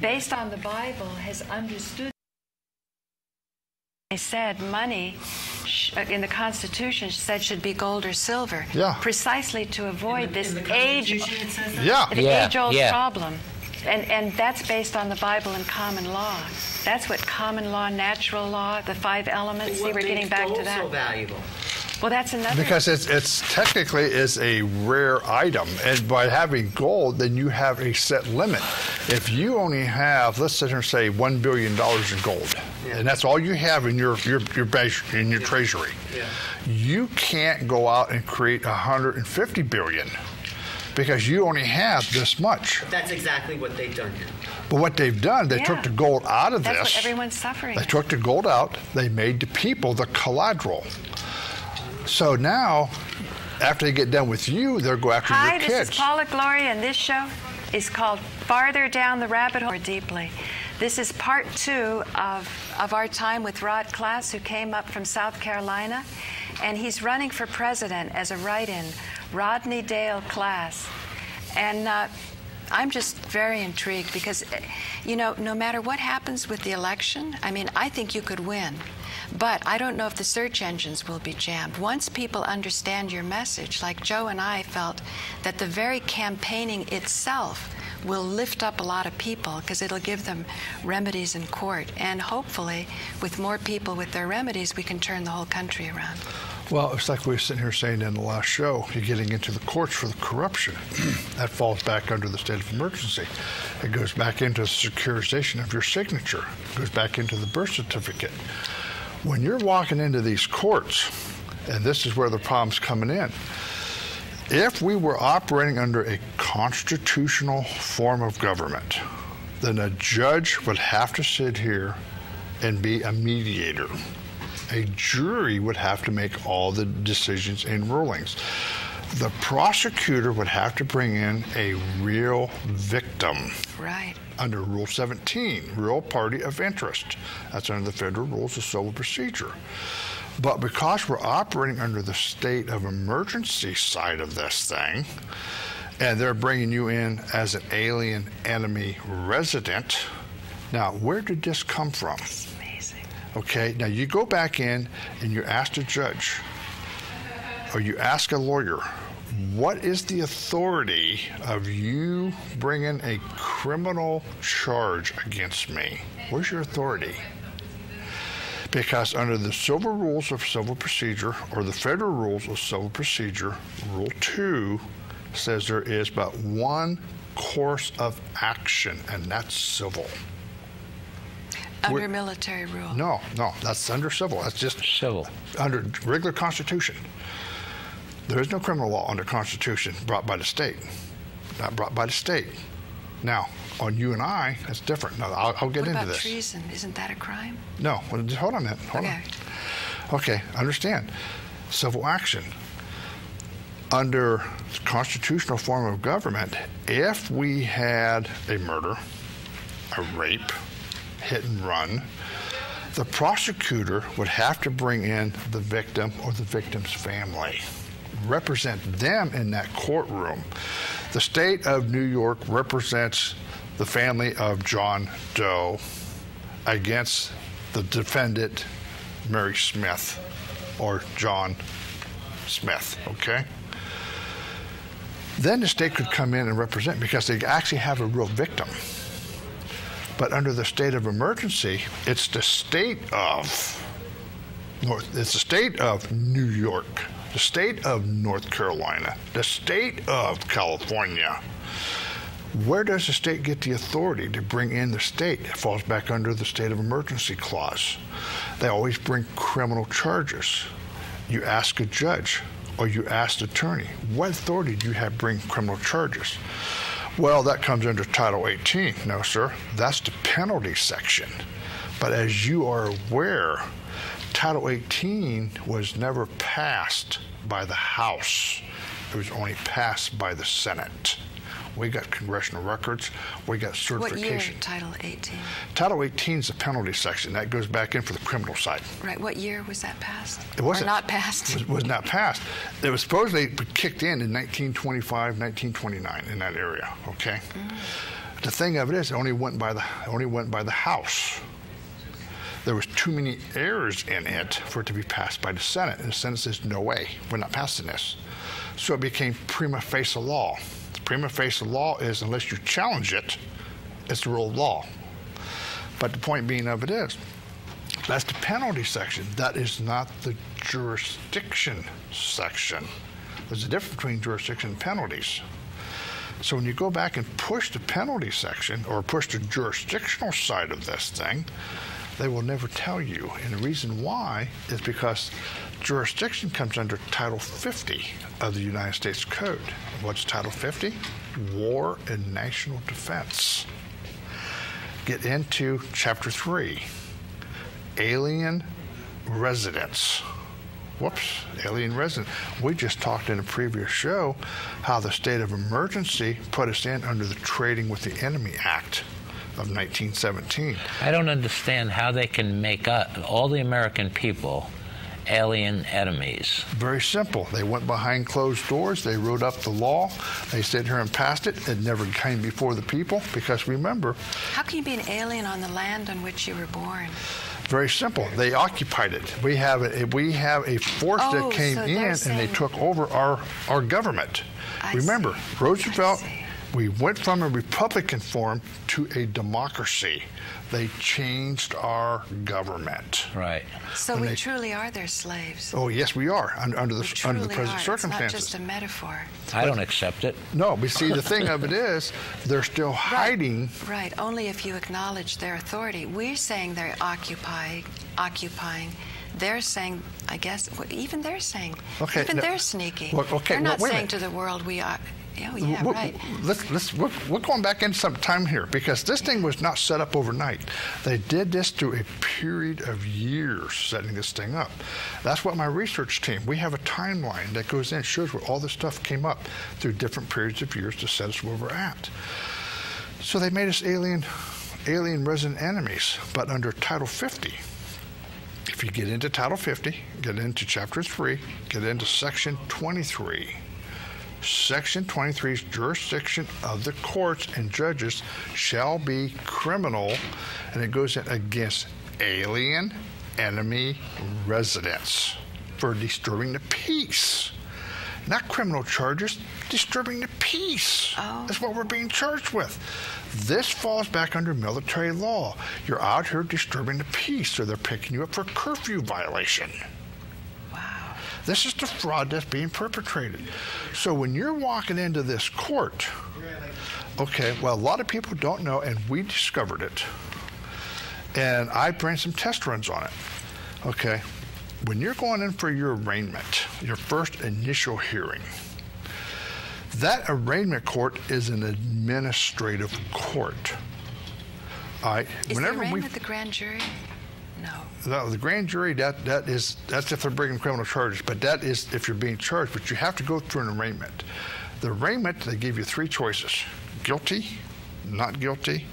based on the Bible, has understood. They said money in the Constitution said should be gold or silver, precisely to avoid this age-old problem. And that's based on the Bible and common law. That's what common law, natural law, the 5 elements. See, we're getting back to that. So valuable? Well, that's another. Because it's technically is a rare item, and by having gold, then you have a set limit. If you only have, let's sit here and say, $1 billion in gold, and that's all you have in your treasury, you can't go out and create 150 billion because you only have this much. But that's exactly what they've done now. But what they've done, they took the gold out of this. That's what everyone's suffering. They took the gold out. They made the people the collateral. So now, after they get done with you, they'll go after your kids. Hi, this is Paula Gloria, and this show is called Farther Down the Rabbit Hole More Deeply. This is part 2 of our time with Rod Class, who came up from South Carolina, and he's running for president as a write-in, Rodney Dale Class. And I'm just very intrigued because, you know, no matter what happens with the election, I mean, I think you could win. But I don't know if the search engines will be jammed. Once people understand your message, like Joe and I felt that the very campaigning itself will lift up a lot of people because it'll give them remedies in court. And hopefully, with more people with their remedies, we can turn the whole country around. Well, it's like we were sitting here saying in the last show, you're getting into the courts for the corruption. That falls back under the state of emergency. It goes back into the securitization of your signature. It goes back into the birth certificate. When you're walking into these courts, and this is where the problem's coming in, if we were operating under a constitutional form of government, then a judge would have to sit here and be a mediator. A jury would have to make all the decisions and rulings. The prosecutor would have to bring in a real victim. Right. Under Rule 17, real party of interest. That's under the Federal Rules of Civil Procedure. But because we're operating under the state of emergency side of this thing, and they're bringing you in as an alien enemy resident, now where did this come from? It's amazing. Okay, now you go back in and you ask the judge, or you ask a lawyer, what is the authority of you bringing a criminal charge against me? Where's your authority? Because under the Civil Rules of Civil Procedure, or the Federal Rules of Civil Procedure, Rule 2 says there is but one course of action, and that's civil. Under military rule? No, that's under civil. That's just civil. Under regular Constitution. There is no criminal law under Constitution brought by the state, not brought by the state. Now, on you and I, that's different. Now, I'll get into this. What about treason? Isn't that a crime? No, well, just hold on a minute. Hold on. Okay, understand. Civil action. Under the constitutional form of government, if we had a murder, a rape, hit and run, the prosecutor would have to bring in the victim or the victim's family, represent them in that courtroom. The state of New York represents the family of John Doe against the defendant, Mary Smith, or John Smith, okay? Then the state could come in and represent because they actually have a real victim. But under the state of emergency, it's the state of New York, the state of North Carolina, the state of California. Where does the state get the authority to bring in the state? It falls back under the state of emergency clause. They always bring criminal charges. You ask a judge or you ask the attorney, what authority do you have to bring criminal charges? Well, that comes under Title 18. No, sir, that's the penalty section. But as you are aware, Title 18 was never passed by the House. It was only passed by the Senate. We got congressional records. We got certification. What year, Title 18? Title 18 is the penalty section. That goes back in for the criminal side. Right. What year was that passed? It wasn't. Or not passed? It was not passed. It was supposedly kicked in 1925, 1929, in that area, okay? the thing of it is, it only went by the House. There was too many errors in it for it to be passed by the Senate. And the Senate says, no way, we're not passing this. So it became prima facie law. Prima facie law is, unless you challenge it, it's the rule of law. But the point being of it is, that's the penalty section. That is not the jurisdiction section. There's a difference between jurisdiction and penalties. So when you go back and push the penalty section or push the jurisdictional side of this thing, they will never tell you. And the reason why is because jurisdiction comes under Title 50 of the United States Code. What's Title 50? War and National Defense. Get into Chapter 3, Alien Residents. Whoops, alien resident. We just talked in a previous show how the state of emergency put us in under the Trading with the Enemy Act of 1917. I don't understand how they can make all the American people alien enemies. Very simple. They went behind closed doors. They wrote up the law. They sat here and passed it. It never came before the people because remember... How can you be an alien on the land on which you were born? Very simple. They occupied it. We have a force that came in and they took over our government. Remember, Roosevelt, we went from a Republican form to a democracy. They changed our government. Right. So we truly are their slaves. Oh, yes, we are, under the present circumstances. It's not just a metaphor. I don't accept it. No, but see, the thing of it is, they're still hiding. Right, only if you acknowledge their authority. We're saying they're occupying. They're saying, I guess, even they're saying, they're sneaky. Well, okay, they're not wait a saying minute. to the world we are. Oh, yeah, right. We're going back into some time here because this thing was not set up overnight. They did this through a period of years setting this thing up. That's what my research team, we have a timeline that goes in, shows where all this stuff came up through different periods of years to set us where we're at. So they made us alien resident enemies, but under Title 50. If you get into Title 50, get into Chapter 3, get into Section 23. Section 23's jurisdiction of the courts and judges shall be criminal, and it goes in against alien enemy residents for disturbing the peace. Not criminal charges, disturbing the peace. Oh. That's what we're being charged with. This falls back under military law. You're out here disturbing the peace, so they're picking you up for curfew violation. This is the fraud that's being perpetrated. So when you're walking into this court, okay, well, a lot of people don't know, and we discovered it. And I ran some test runs on it. Okay, when you're going in for your arraignment, your first initial hearing, that arraignment court is an administrative court. Is the arraignment the grand jury? No, the grand jury, that's if they're bringing criminal charges, but that is if you're being charged, but you have to go through an arraignment. The arraignment, they give you three choices: guilty, not guilty,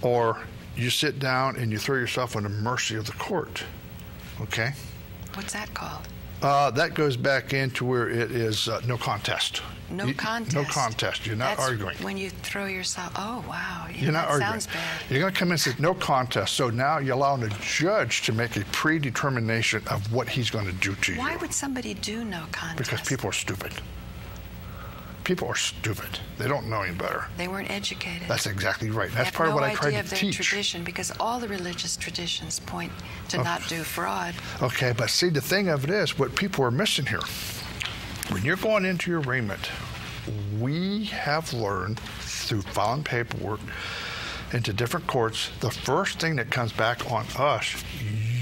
or you sit down and you throw yourself on the mercy of the court. Okay? What's that called? That goes back into where it is no contest. No contest. No contest. You're not arguing. When you throw yourself. Oh wow. Yeah, you're not arguing. Sounds bad. You're going to come in and say no contest. So now you're allowing the judge to make a predetermination of what he's going to do to you. Why would somebody do no contest? Because people are stupid. People are stupid. They don't know any better. They weren't educated. That's exactly right. That's part of what I tried to teach. They have no idea of their tradition, because all the religious traditions point to not do fraud. Okay, but see, the thing of it is, what people are missing here, when you're going into your arraignment, we have learned through filing paperwork into different courts, the first thing that comes back on us,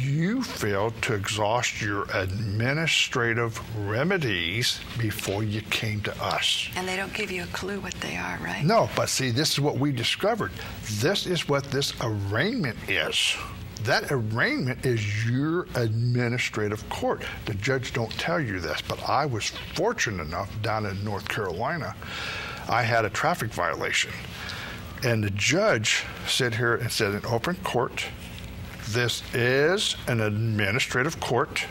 you failed to exhaust your administrative remedies before you came to us. And they don't give you a clue what they are, right? No, but see, this is what we discovered. This is what this arraignment is. That arraignment is your administrative court. The judge don't tell you this, but I was fortunate enough down in North Carolina, I had a traffic violation. And the judge sat here and said, in open court, this is an administrative court.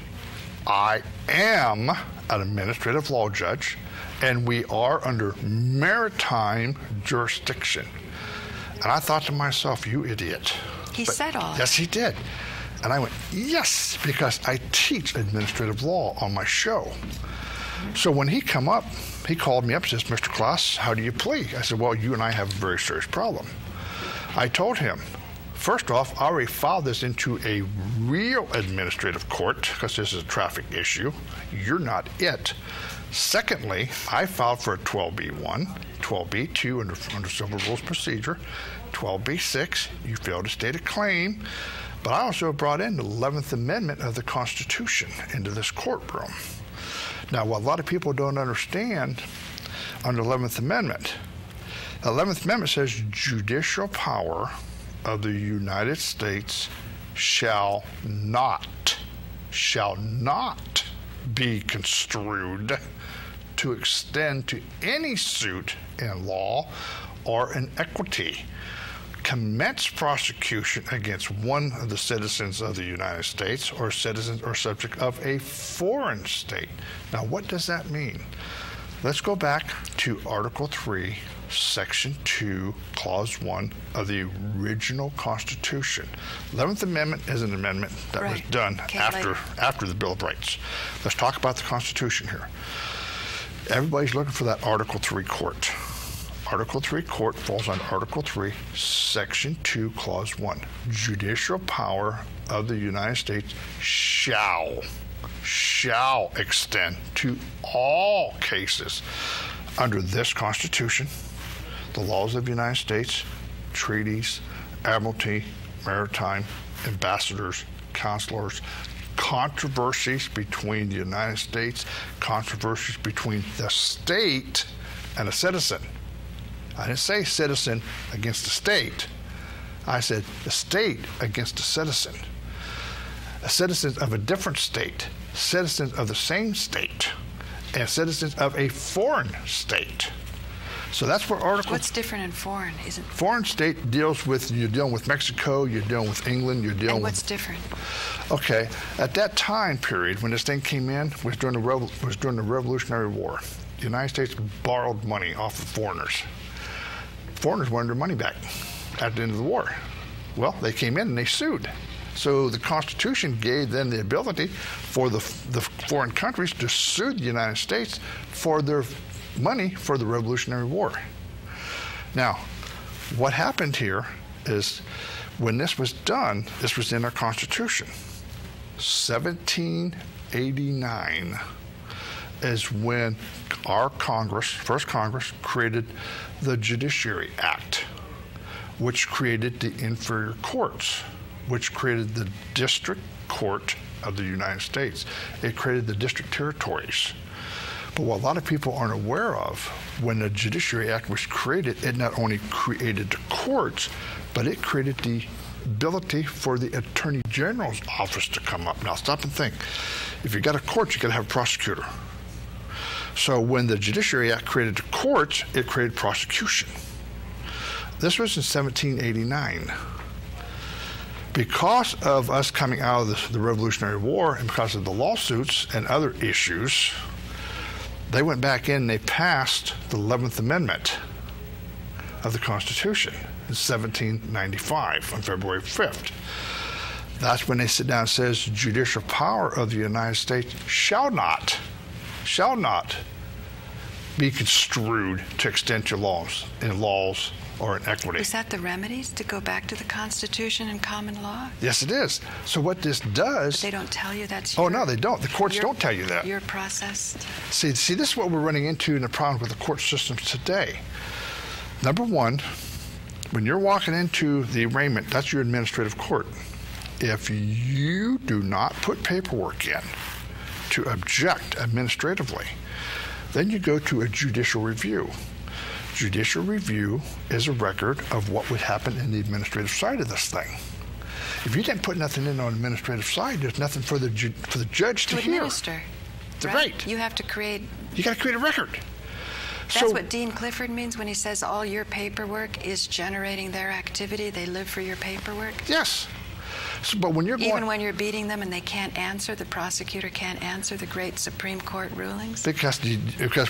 I am an administrative law judge, and we are under maritime jurisdiction. And I thought to myself, you idiot. He said all Yes, he did. And I went, yes, because I teach administrative law on my show. So when he come up, he called me up and says, Mr. Klaus, how do you plead? I said, well, you and I have a very serious problem. I told him, first off, I already filed this into a real administrative court because this is a traffic issue. You're not it. Secondly, I filed for a 12B1, 12B2 under Civil Rules Procedure, 12B6, you failed to state a claim, but I also brought in the 11th Amendment of the Constitution into this courtroom. Now, what a lot of people don't understand under the 11th Amendment, the 11th Amendment says judicial power of the United States shall not be construed to extend to any suit in law or in equity, commence prosecution against one of the citizens of the United States or citizens or subject of a foreign state. Now, what does that mean? Let's go back to Article 3, Section 2, Clause 1 of the original Constitution. 11th Amendment is an amendment that was done after the Bill of Rights. Let's talk about the Constitution here. Everybody's looking for that Article 3 court. Article 3 court falls on Article 3, Section 2, Clause 1. Judicial power of the United States shall extend to all cases under this Constitution, the laws of the United States, treaties, admiralty, maritime, ambassadors, consulars, controversies between the United States, controversies between the state and a citizen. I didn't say citizen against the state. I said the state against a citizen. A citizen of a different state, citizens of the same state, and citizens of a foreign state. So that's where Article... What's different in foreign? Foreign state deals with, you're dealing with Mexico, you're dealing with England, you're dealing with... And what's different? Okay, at that time period when this thing came in was during the Revolutionary War. The United States borrowed money off of foreigners. Foreigners wanted their money back at the end of the war. Well, they came in and they sued. So the Constitution gave them the ability for the foreign countries to sue the United States for their money for the Revolutionary War. Now, what happened here is when this was done, this was in our Constitution. 1789 is when our Congress, first Congress, created the Judiciary Act, which created the inferior courts, which created the District Court of the United States. It created the district territories. But what a lot of people aren't aware of, when the Judiciary Act was created, it not only created the courts, but it created the ability for the Attorney General's office to come up. Now stop and think. If you got a court, you got to have a prosecutor. So when the Judiciary Act created the courts, it created prosecution. This was in 1789. Because of us coming out of the Revolutionary War and because of the lawsuits and other issues, they went back in and they passed the 11th Amendment of the Constitution in 1795 on February 5th. That's when they sit down and says judicial power of the United States shall not be construed to extend to laws or in equity. Is that the remedies to go back to the Constitution and common law? Yes, it is. So what this does... But they don't tell you that's Oh, no, they don't. The courts don't tell you that. Your process. See, this is what we're running into in the problem with the court systems today. Number one, when you're walking into the arraignment, that's your administrative court. If you do not put paperwork in to object administratively, then you go to a judicial review. Judicial review is a record of what would happen in the administrative side of this thing. If you didn't put nothing in on the administrative side, there's nothing for the judge to hear. Administer. Right. You have to create... You got to create a record. That's what Dean Clifford means when he says all your paperwork is generating their activity. They live for your paperwork. Yes. So, but when you're going, even when you're beating them and they can't answer, the prosecutor can't answer the great Supreme Court rulings? Because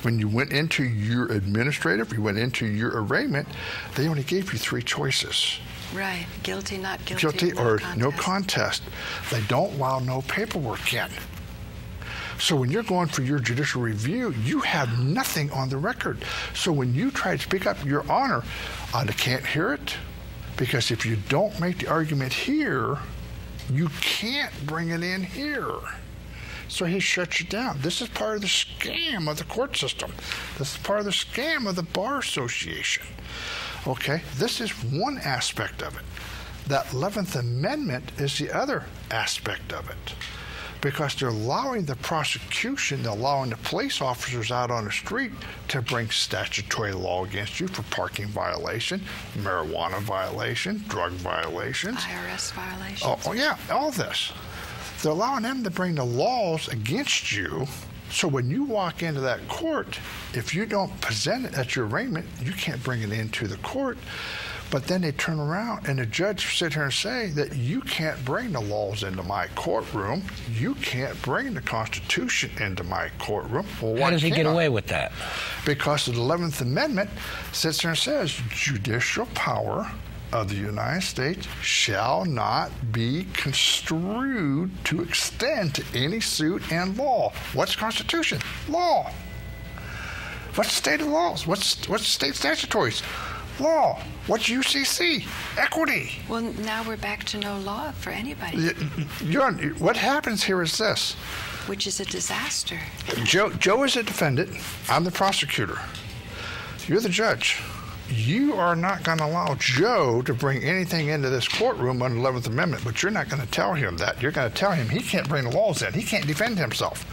when you went into your administrative, you went into your arraignment, they only gave you 3 choices. Right. Guilty, not guilty. Guilty no or contest. no contest. They don't allow no paperwork in. So when you're going for your judicial review, you have nothing on the record. So when you try to speak up, Your Honor, I can't hear it, because if you don't make the argument here, you can't bring it in here. So he shuts you down. This is part of the scam of the court system. This is part of the scam of the Bar Association. Okay, this is one aspect of it. That 11th Amendment is the other aspect of it, because they're allowing the prosecution, they're allowing the police officers out on the street to bring statutory law against you for parking violation, marijuana violation, drug violations. IRS violations. Oh yeah, all this. They're allowing them to bring the laws against you. So when you walk into that court, if you don't present it at your arraignment, you can't bring it into the court. But then they turn around and the judge sit here and say that you can't bring the laws into my courtroom. You can't bring the Constitution into my courtroom. Well, How does he get away with that? Because the 11th Amendment sits there and says judicial power of the United States shall not be construed to extend to any suit and law. What's Constitution? Law. What's the state of laws? What's state statutories? Law. What's UCC? Equity. Well, now we're back to no law for anybody, What happens here is this. which is a disaster. Joe is a defendant. I'm the prosecutor. You're the judge. You are not going to allow Joe to bring anything into this courtroom under the 11th Amendment, but you're not going to tell him that. You're going to tell him he can't bring the laws in. He can't defend himself.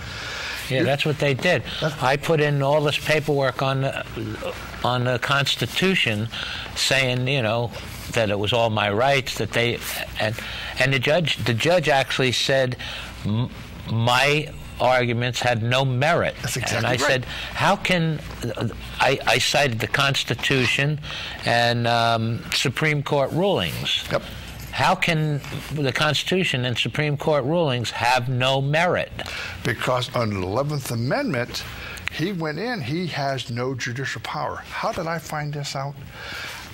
Yeah, that's what they did. I put in all this paperwork on the Constitution, saying, you know, that it was all my rights. That they and the judge actually said my arguments had no merit. That's exactly and I right. said, how can I cited the Constitution and Supreme Court rulings. Yep. How can the Constitution and Supreme Court rulings have no merit? Because under the 11th Amendment, he went in, he has no judicial power. How did I find this out?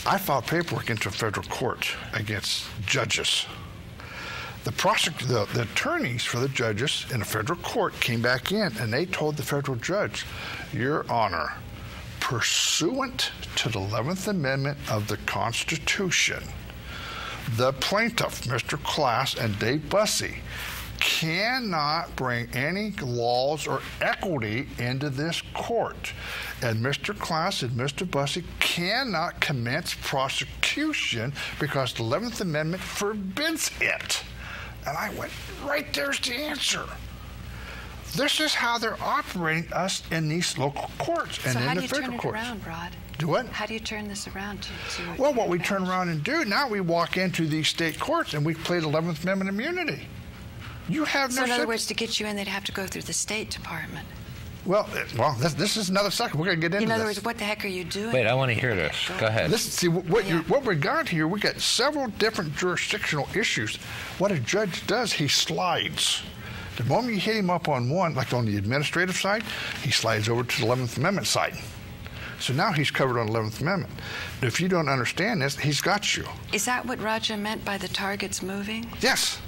I filed paperwork into a federal court against judges. The attorneys for the judges in a federal court came back in and they told the federal judge, Your Honor, pursuant to the 11th Amendment of the Constitution, the plaintiff, Mr. Class and Dave Bussey, cannot bring any laws or equity into this court. And Mr. Class and Mr. Bussey cannot commence prosecution because the 11th Amendment forbids it. And I went, right there's the answer. This is how they're operating us in these local courts and in the federal courts. So how do you turn it around, Rod? Do what? How do you turn this around to Well, what we turn around and do, now we walk into these state courts and we play the 11th Amendment immunity. You have no... So in other words, to get you in, they'd have to go through the State Department. Well, this is another second. We're going to get into this. In other words, what the heck are you doing? Wait, I want to hear this. Go ahead. Listen, see, what we got here, we got several different jurisdictional issues. What a judge does, he slides. The moment you hit him up on one, like on the administrative side, he slides over to the 11th Amendment side. So now he's covered on the 11th Amendment. If you don't understand this, he's got you. Is that what Roger meant by the target's moving? Yes.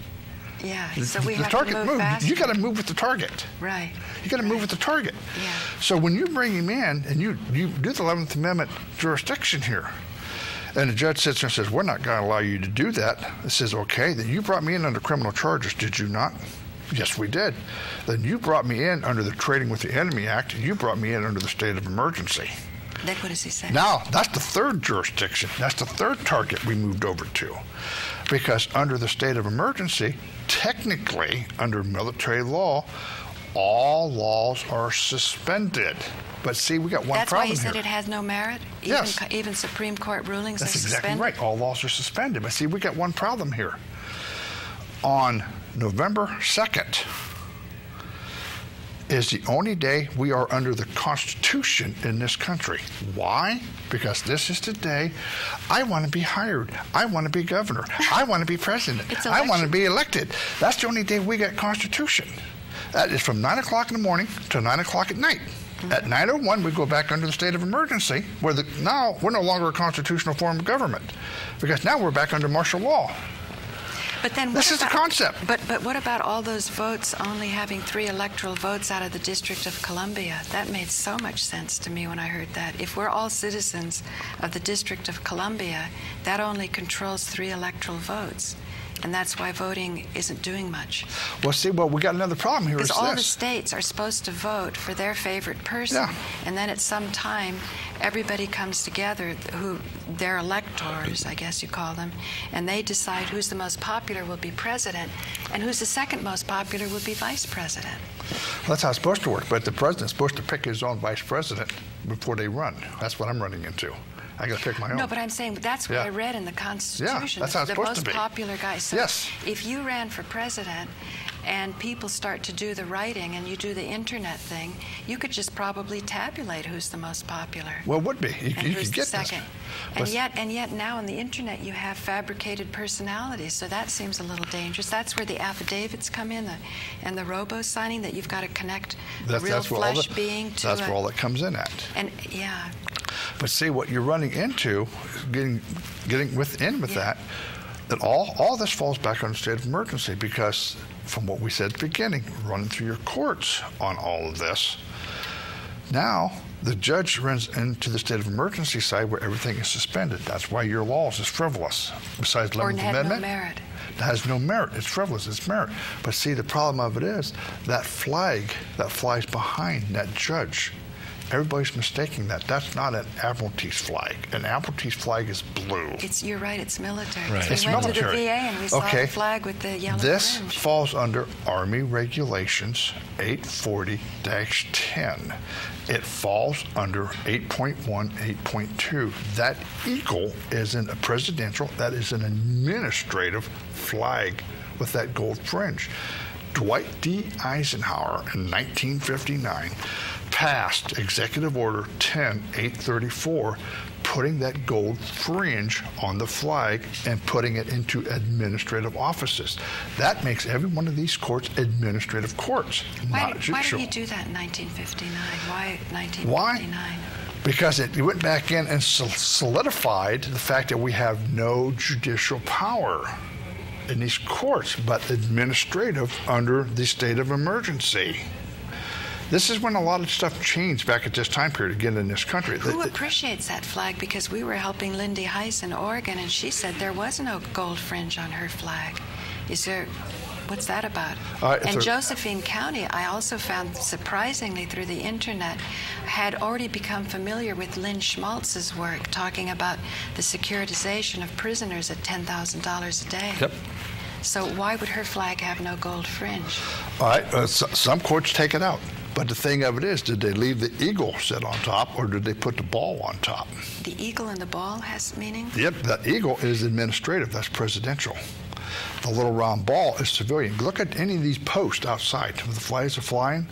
Yeah, so we the have target to move faster. You got to move with the target. Right. You got to move with the target. Yeah. So when you bring him in and you do the 11th Amendment jurisdiction here, and the judge sits there and says, we're not going to allow you to do that. It says, okay, then you brought me in under criminal charges, did you not? Yes, we did. Then you brought me in under the Trading with the Enemy Act, and you brought me in under the state of emergency. Then what does he say? Now, that's the third jurisdiction. That's the third target we moved over to. Because under the state of emergency, technically, under military law, all laws are suspended. But see, we got one That's problem why he here. said it has no merit? Yes. Even Supreme Court rulings That's are exactly suspended? right. All laws are suspended. But see, we got one problem here. On November 2nd, is the only day we are under the Constitution in this country. Why? Because this is the day I want to be hired. I want to be governor. I want to be president. I want to be elected. That's the only day we got Constitution. That is from 9 o'clock in the morning to 9 o'clock at night. At 9:01, we go back under the state of emergency, where now we're no longer a constitutional form of government, because now we're back under martial law. But then this is the concept. But what about all those votes only having 3 electoral votes out of the District of Columbia? That made so much sense to me when I heard that. If we're all citizens of the District of Columbia, that only controls 3 electoral votes. And that's why voting isn't doing much. Well, see, we got another problem here. Because all the states are supposed to vote for their favorite person. Yeah. And then at some time, everybody comes together, who their electors, I guess you call them, and they decide who's the most popular will be president, and who's the second most popular will be vice president. Well, that's how it's supposed to work. But the president's supposed to pick his own vice president before they run. That's what I'm running into. I got to pick my own. No, but I'm saying that's what I read in the Constitution. Yeah, that's how it's supposed to be. The most popular guy. So yes. If you ran for president and people start to do the writing and you do the internet thing, you could just probably tabulate who's the most popular. Well, it would be. You and who's could the get second. This. And yet now on the internet you have fabricated personalities, so that seems a little dangerous. That's where the affidavits come in, and the robo-signing, that you've got to connect a real flesh being to That's where all that comes in at. And yeah. But see, what you're running into, getting within with that all this falls back on the state of emergency, because from what we said at the beginning, running through your courts on all of this, now the judge runs into the state of emergency side where everything is suspended. That's why your laws is frivolous. Besides 11th Amendment. No merit. It has no merit. It's frivolous. It's merit. But see, the problem of it is that flag that flies behind that judge, everybody's mistaking that. That's not an Admiralty's flag. An Admiralty's flag is blue. You're right, it's military. Right. We It's went military. to the VA and we saw the flag with the yellow This fringe. falls under Army Regulations 840-10. It falls under 8.1, 8.2. That eagle isn't a presidential, that is an administrative flag with that gold fringe. Dwight D. Eisenhower in 1959 passed Executive Order 10-834, putting that gold fringe on the flag and putting it into administrative offices. That makes every one of these courts administrative courts, not judicial. Why did he do that in 1959? Why 1959? Why? Because it went back in and solidified the fact that we have no judicial power in these courts, but administrative under the state of emergency. This is when a lot of stuff changed back at this time period again in this country. Who appreciates that flag? Because we were helping Lindy Heiss in Oregon, and she said there was no gold fringe on her flag. What's that about? And Josephine County, I also found surprisingly through the internet, had already become familiar with Lynn Schmaltz's work, talking about the securitization of prisoners at $10,000 a day. Yep. So why would her flag have no gold fringe? All right, some courts take it out. But the thing of it is, did they leave the eagle set on top, or did they put the ball on top? The eagle and the ball has meaning? Yep, that eagle is administrative. That's presidential. The little round ball is civilian. Look at any of these posts outside. When the flags are flying,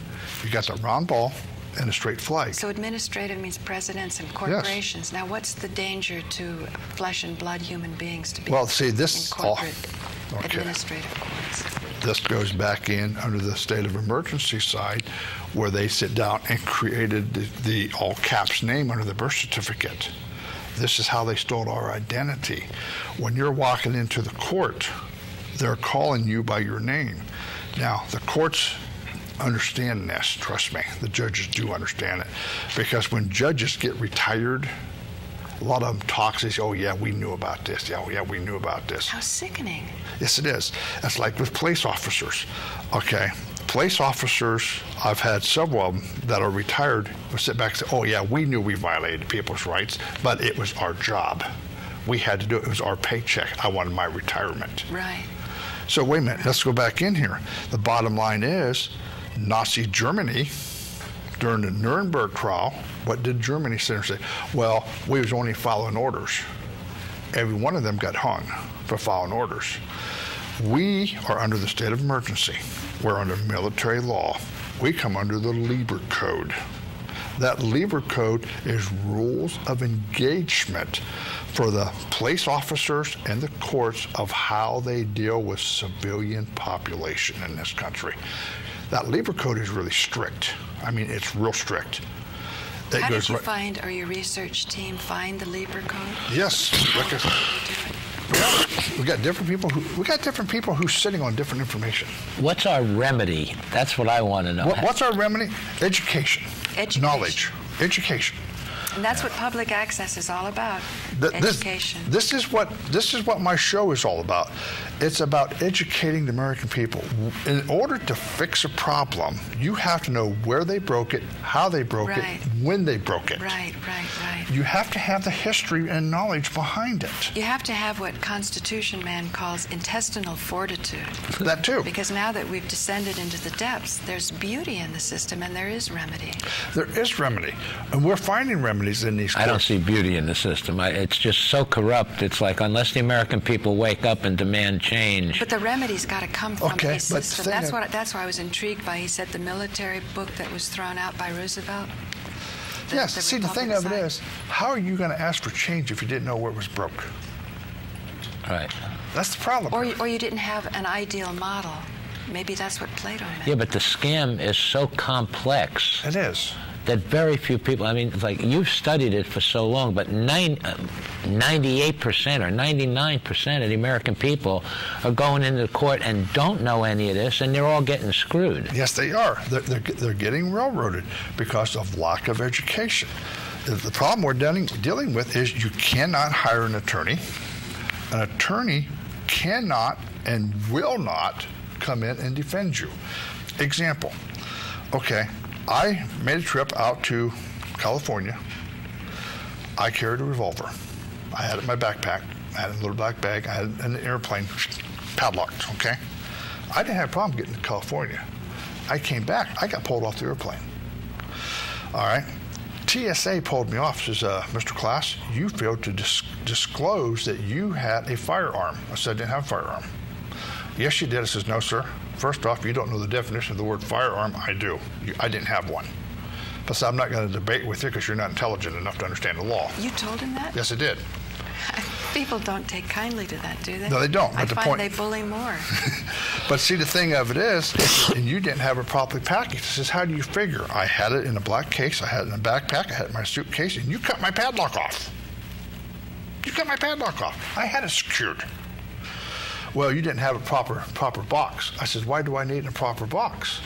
you got the round ball and a straight flag. So administrative means presidents and corporations. Yes. Now, what's the danger to flesh and blood human beings to be in corporate administrative courts? This goes back in under the state of emergency side, where they sit down and created the all caps name under the birth certificate. This is how they stole our identity. When you're walking into the court, they're calling you by your name. Now, the courts understand this, trust me. The judges do understand it. Because when judges get retired, a lot of them talk, they say, oh yeah, we knew about this. Yeah, we knew about this. How sickening. Yes, it is. It's like with police officers. Okay, police officers, I've had several of them that are retired will sit back and say, oh yeah, we knew we violated people's rights, but it was our job. We had to do it. It was our paycheck. I wanted my retirement. Right. So wait a minute, let's go back in here. The bottom line is, Nazi Germany, during the Nuremberg trial, what did Germany sit and say? Well, we was only following orders. Every one of them got hung for following orders. We are under the state of emergency. We're under military law. we come under the Lieber Code. That Lieber Code is rules of engagement for the police officers and the courts of how they deal with civilian population in this country. That Lieber Code is really strict. I mean, it's real strict. How did you find, or your research team find the Lieber Code? Yes. We got different people who's sitting on different information. What's our remedy? That's what I want to know. What's our remedy? Education. Knowledge. Education. And that's what public access is all about. Education. This is what my show is all about. It's about educating the American people. In order to fix a problem, you have to know where they broke it, how they broke it, when they broke it. Right. You have to have the history and knowledge behind it. You have to have what Constitution Man calls intestinal fortitude. That too. Because now that we've descended into the depths, there's beauty in the system and there is remedy. There is remedy. And we're finding remedies in these courts. I don't see beauty in the system. It's just so corrupt. It's like unless the American people wake up and demand change. But the remedy's got to come from a system. That's why I was intrigued by, he said, the military book that was thrown out by Roosevelt. Yes, see, the thing of it is, how are you going to ask for change if you didn't know where it was broke? Right. That's the problem. Or you didn't have an ideal model. Maybe that's what Plato meant. Yeah, but the scam is so complex. It is. That very few people, I mean, it's like you've studied it for so long, but 98% or 99% of the American people are going into court and don't know any of this, and they're all getting screwed. Yes, they are. They're getting railroaded because of lack of education. The problem we're dealing with is you cannot hire an attorney. An attorney cannot and will not come in and defend you. Example, okay, I made a trip out to California. I carried a revolver. I had it in my backpack. I had a little black bag. I had it in the airplane padlocked, okay? I didn't have a problem getting to California. I came back. I got pulled off the airplane. All right? TSA pulled me off. Says, Mr. Class, you failed to disclose that you had a firearm. I said, I didn't have a firearm. Yes, you did. I says, no, sir. First off, you don't know the definition of the word firearm. I do. I didn't have one. Plus, I'm not going to debate with you because you're not intelligent enough to understand the law. You told him that? Yes, I did. People don't take kindly to that, do they? No, they don't. I find they bully more. But see, the thing of it is, and you didn't have it properly packaged. It says, how do you figure? I had it in a black case. I had it in a backpack. I had it in my suitcase, and you cut my padlock off. You cut my padlock off. I had it secured. Well, you didn't have a proper box. I said, why do I need a proper box?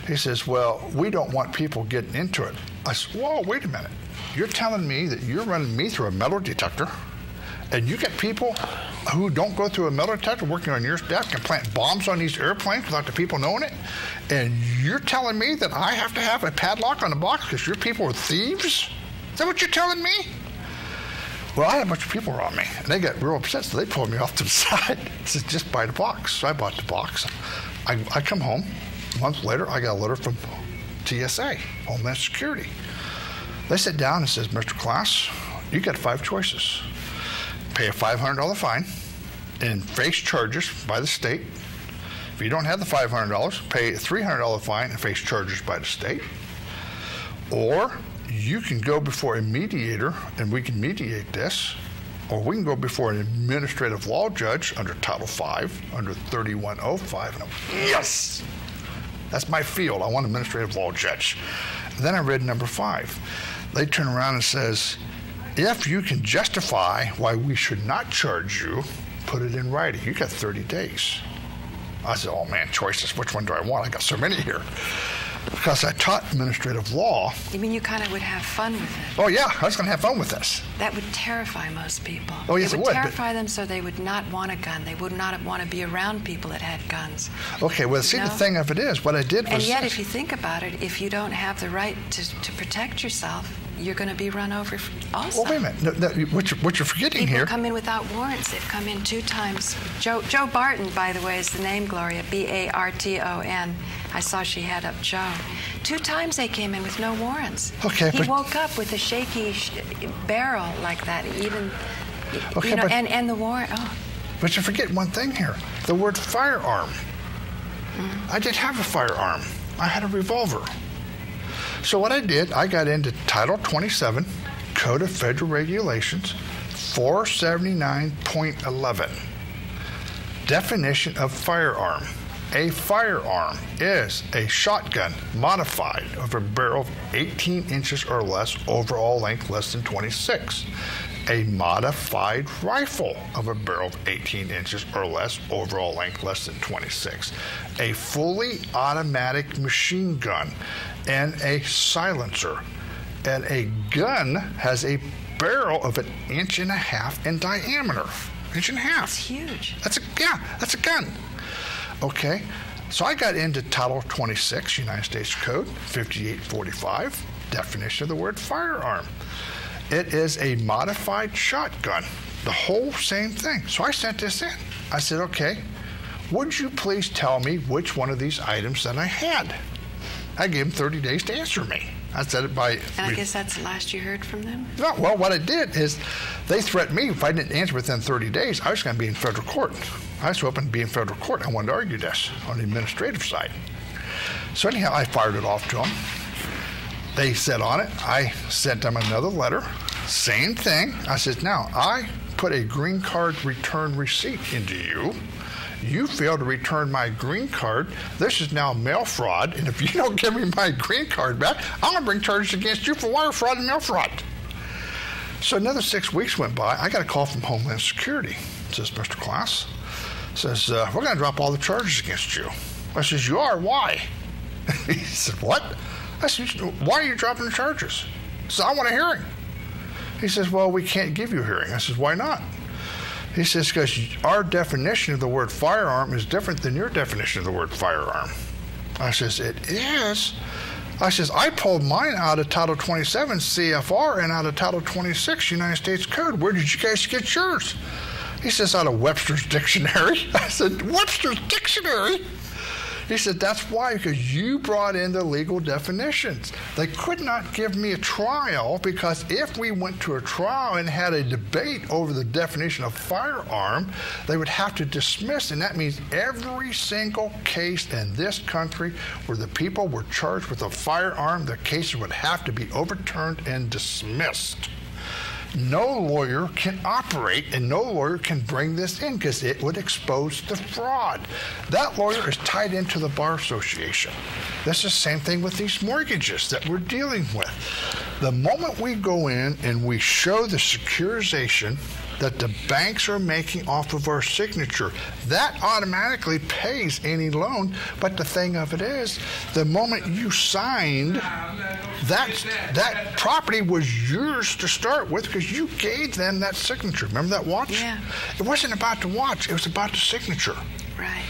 He says, well, we don't want people getting into it. I said, whoa, wait a minute. You're telling me that you're running me through a metal detector, and you get people who don't go through a metal detector working on your desk and plant bombs on these airplanes without the people knowing it, and you're telling me that I have to have a padlock on the box because your people are thieves? Is that what you're telling me? Well, I had a bunch of people around me, and they got real upset, so they pulled me off to the side. I said, just buy the box. So I bought the box. I come home. A month later, I got a letter from TSA, Homeland Security. They sit down and says, Mr. Class, you got 5 choices. Pay a $500 fine and face charges by the state. If you don't have the $500, pay a $300 fine and face charges by the state. Or you can go before a mediator and we can mediate this, or we can go before an administrative law judge under Title V, under 3105. And yes, that's my field. I want an administrative law judge. And then I read number 5. They turn around and says, if you can justify why we should not charge you, put it in writing. You got 30 days. I said, oh man, choices. Which one do I want? I got so many here. Because I taught administrative law. You mean you kind of would have fun with it? Oh yeah, I was going to have fun with this. That would terrify most people. Oh yes, it would. Terrify them so they would not want a gun. They would not want to be around people that had guns. Okay, well see, the thing of it is, what I did was... And yet, if you think about it, if you don't have the right to protect yourself, you're going to be run over also. Well, wait a minute. No, what you're forgetting People here... come in without warrants. They've come in 2 times. Joe Barton, by the way, is the name, Gloria, B-A-R-T-O-N. I saw she had up Joe. 2 times they came in with no warrants. Okay, he woke up with a shaky barrel like that, even, okay, you know, and the warrant. Oh. But you forget one thing here: the word firearm. I didn't have a firearm. I had a revolver. So what I did, I got into Title 27, Code of Federal Regulations, 479.11. Definition of firearm. A firearm is a shotgun modified of a barrel of 18 inches or less, overall length less than 26. A modified rifle of a barrel of 18 inches or less, overall length less than 26. A fully automatic machine gun and a silencer. And a gun has a barrel of 1.5 inches in diameter. 1.5 inches. That's huge. That's a gun. Okay, so I got into Title 26, United States Code, 5845, definition of the word firearm. It is a modified shotgun, the whole same thing. So I sent this in. I said, okay, would you please tell me which one of these items that I had? I gave them 30 days to answer me. I said it by... And I guess that's the last you heard from them? No, well, what I did is they threatened me if I didn't answer within 30 days, I was going to be in federal court. I was hoping to be in federal court. I wanted to argue this on the administrative side. So anyhow, I fired it off to them. They said on it. I sent them another letter. Same thing. I said, now, I put a green card return receipt into you. You failed to return my green card. This is now mail fraud, and if you don't give me my green card back, I'm going to bring charges against you for wire fraud and mail fraud. So another 6 weeks went by. I got a call from Homeland Security. It says, Mr. Klaas, says, we're going to drop all the charges against you. I says, you are? Why? He said, what? I said, why are you dropping the charges? He said, I want a hearing. He says, well, we can't give you a hearing. I says, why not? He says, because our definition of the word firearm is different than your definition of the word firearm. I says, it is. I says, I pulled mine out of Title 27 CFR and out of Title 26 United States Code. Where did you guys get yours? He says, out of Webster's Dictionary. I said, Webster's Dictionary? He said, that's why, because you brought in the legal definitions. They could not give me a trial because if we went to a trial and had a debate over the definition of firearm, they would have to dismiss, and that means every single case in this country where the people were charged with a firearm, the cases would have to be overturned and dismissed. No lawyer can operate and no lawyer can bring this in because it would expose the fraud. That lawyer is tied into the Bar Association. This is the same thing with these mortgages that we're dealing with. The moment we go in and we show the securitization that the banks are making off of our signature, that automatically pays any loan. But the thing of it is, the moment you signed, that property was yours to start with because you gave them that signature. Remember that watch? Yeah. It wasn't about the watch, it was about the signature. Right.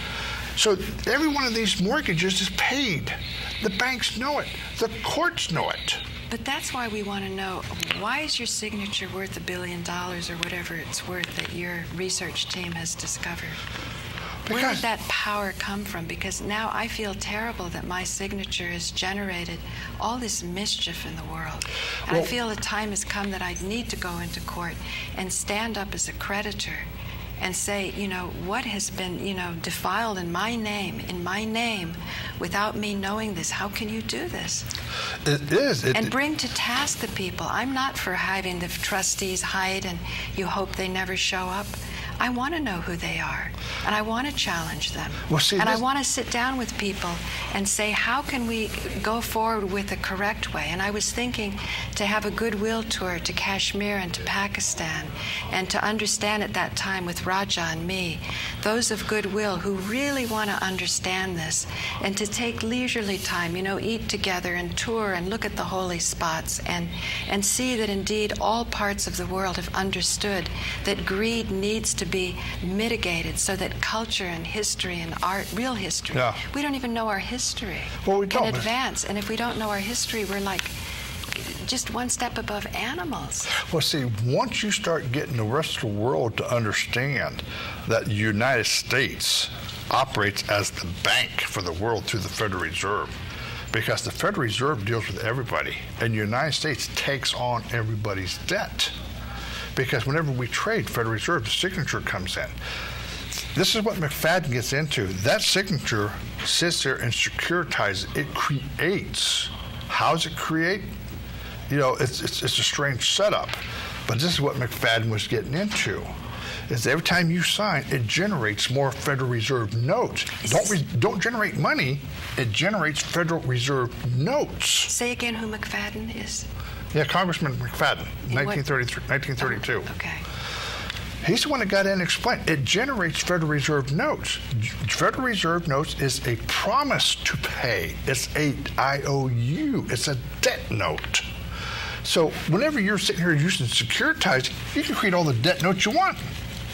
So every one of these mortgages is paid. The banks know it. The courts know it. But that's why we want to know, why is your signature worth $1 billion or whatever it's worth that your research team has discovered? Where did that power come from? Because now I feel terrible that my signature has generated all this mischief in the world. And I feel the time has come that I need to go into court and stand up as a creditor and say, you know, what has been, you know, defiled in my name, without me knowing this. How can you do this? It is. And bring to task the people. I'm not for having the trustees hide and you hope they never show up. I want to know who they are, and I want to challenge them. Well, see, and I want to sit down with people and say, how can we go forward with the correct way? And I was thinking to have a goodwill tour to Kashmir and to Pakistan, and to understand at that time with Raja and me, those of goodwill who really want to understand this, and to take leisurely time, you know, eat together and tour and look at the holy spots and see that indeed all parts of the world have understood that greed needs to be mitigated so that culture and history and art, real history, we don't even know our history, can advance. And if we don't know our history, we're like just one step above animals. Well, see, once you start getting the rest of the world to understand that the United States operates as the bank for the world through the Federal Reserve, because the Federal Reserve deals with everybody, and the United States takes on everybody's debt. Because whenever we trade, Federal Reserve, the signature comes in. this is what McFadden gets into. That signature sits there and securitizes. It creates. How does it create? You know, it's a strange setup, but this is what McFadden was getting into. Is every time you sign, it generates more Federal Reserve notes. Don't generate money. It generates Federal Reserve notes. Say again who McFadden is. Yeah, Congressman McFadden, 1932. Okay. He's the one that got in and explained. It generates Federal Reserve notes. Federal Reserve notes is a promise to pay. It's a IOU. It's a debt note. So whenever you're sitting here using securitizing, you can create all the debt notes you want.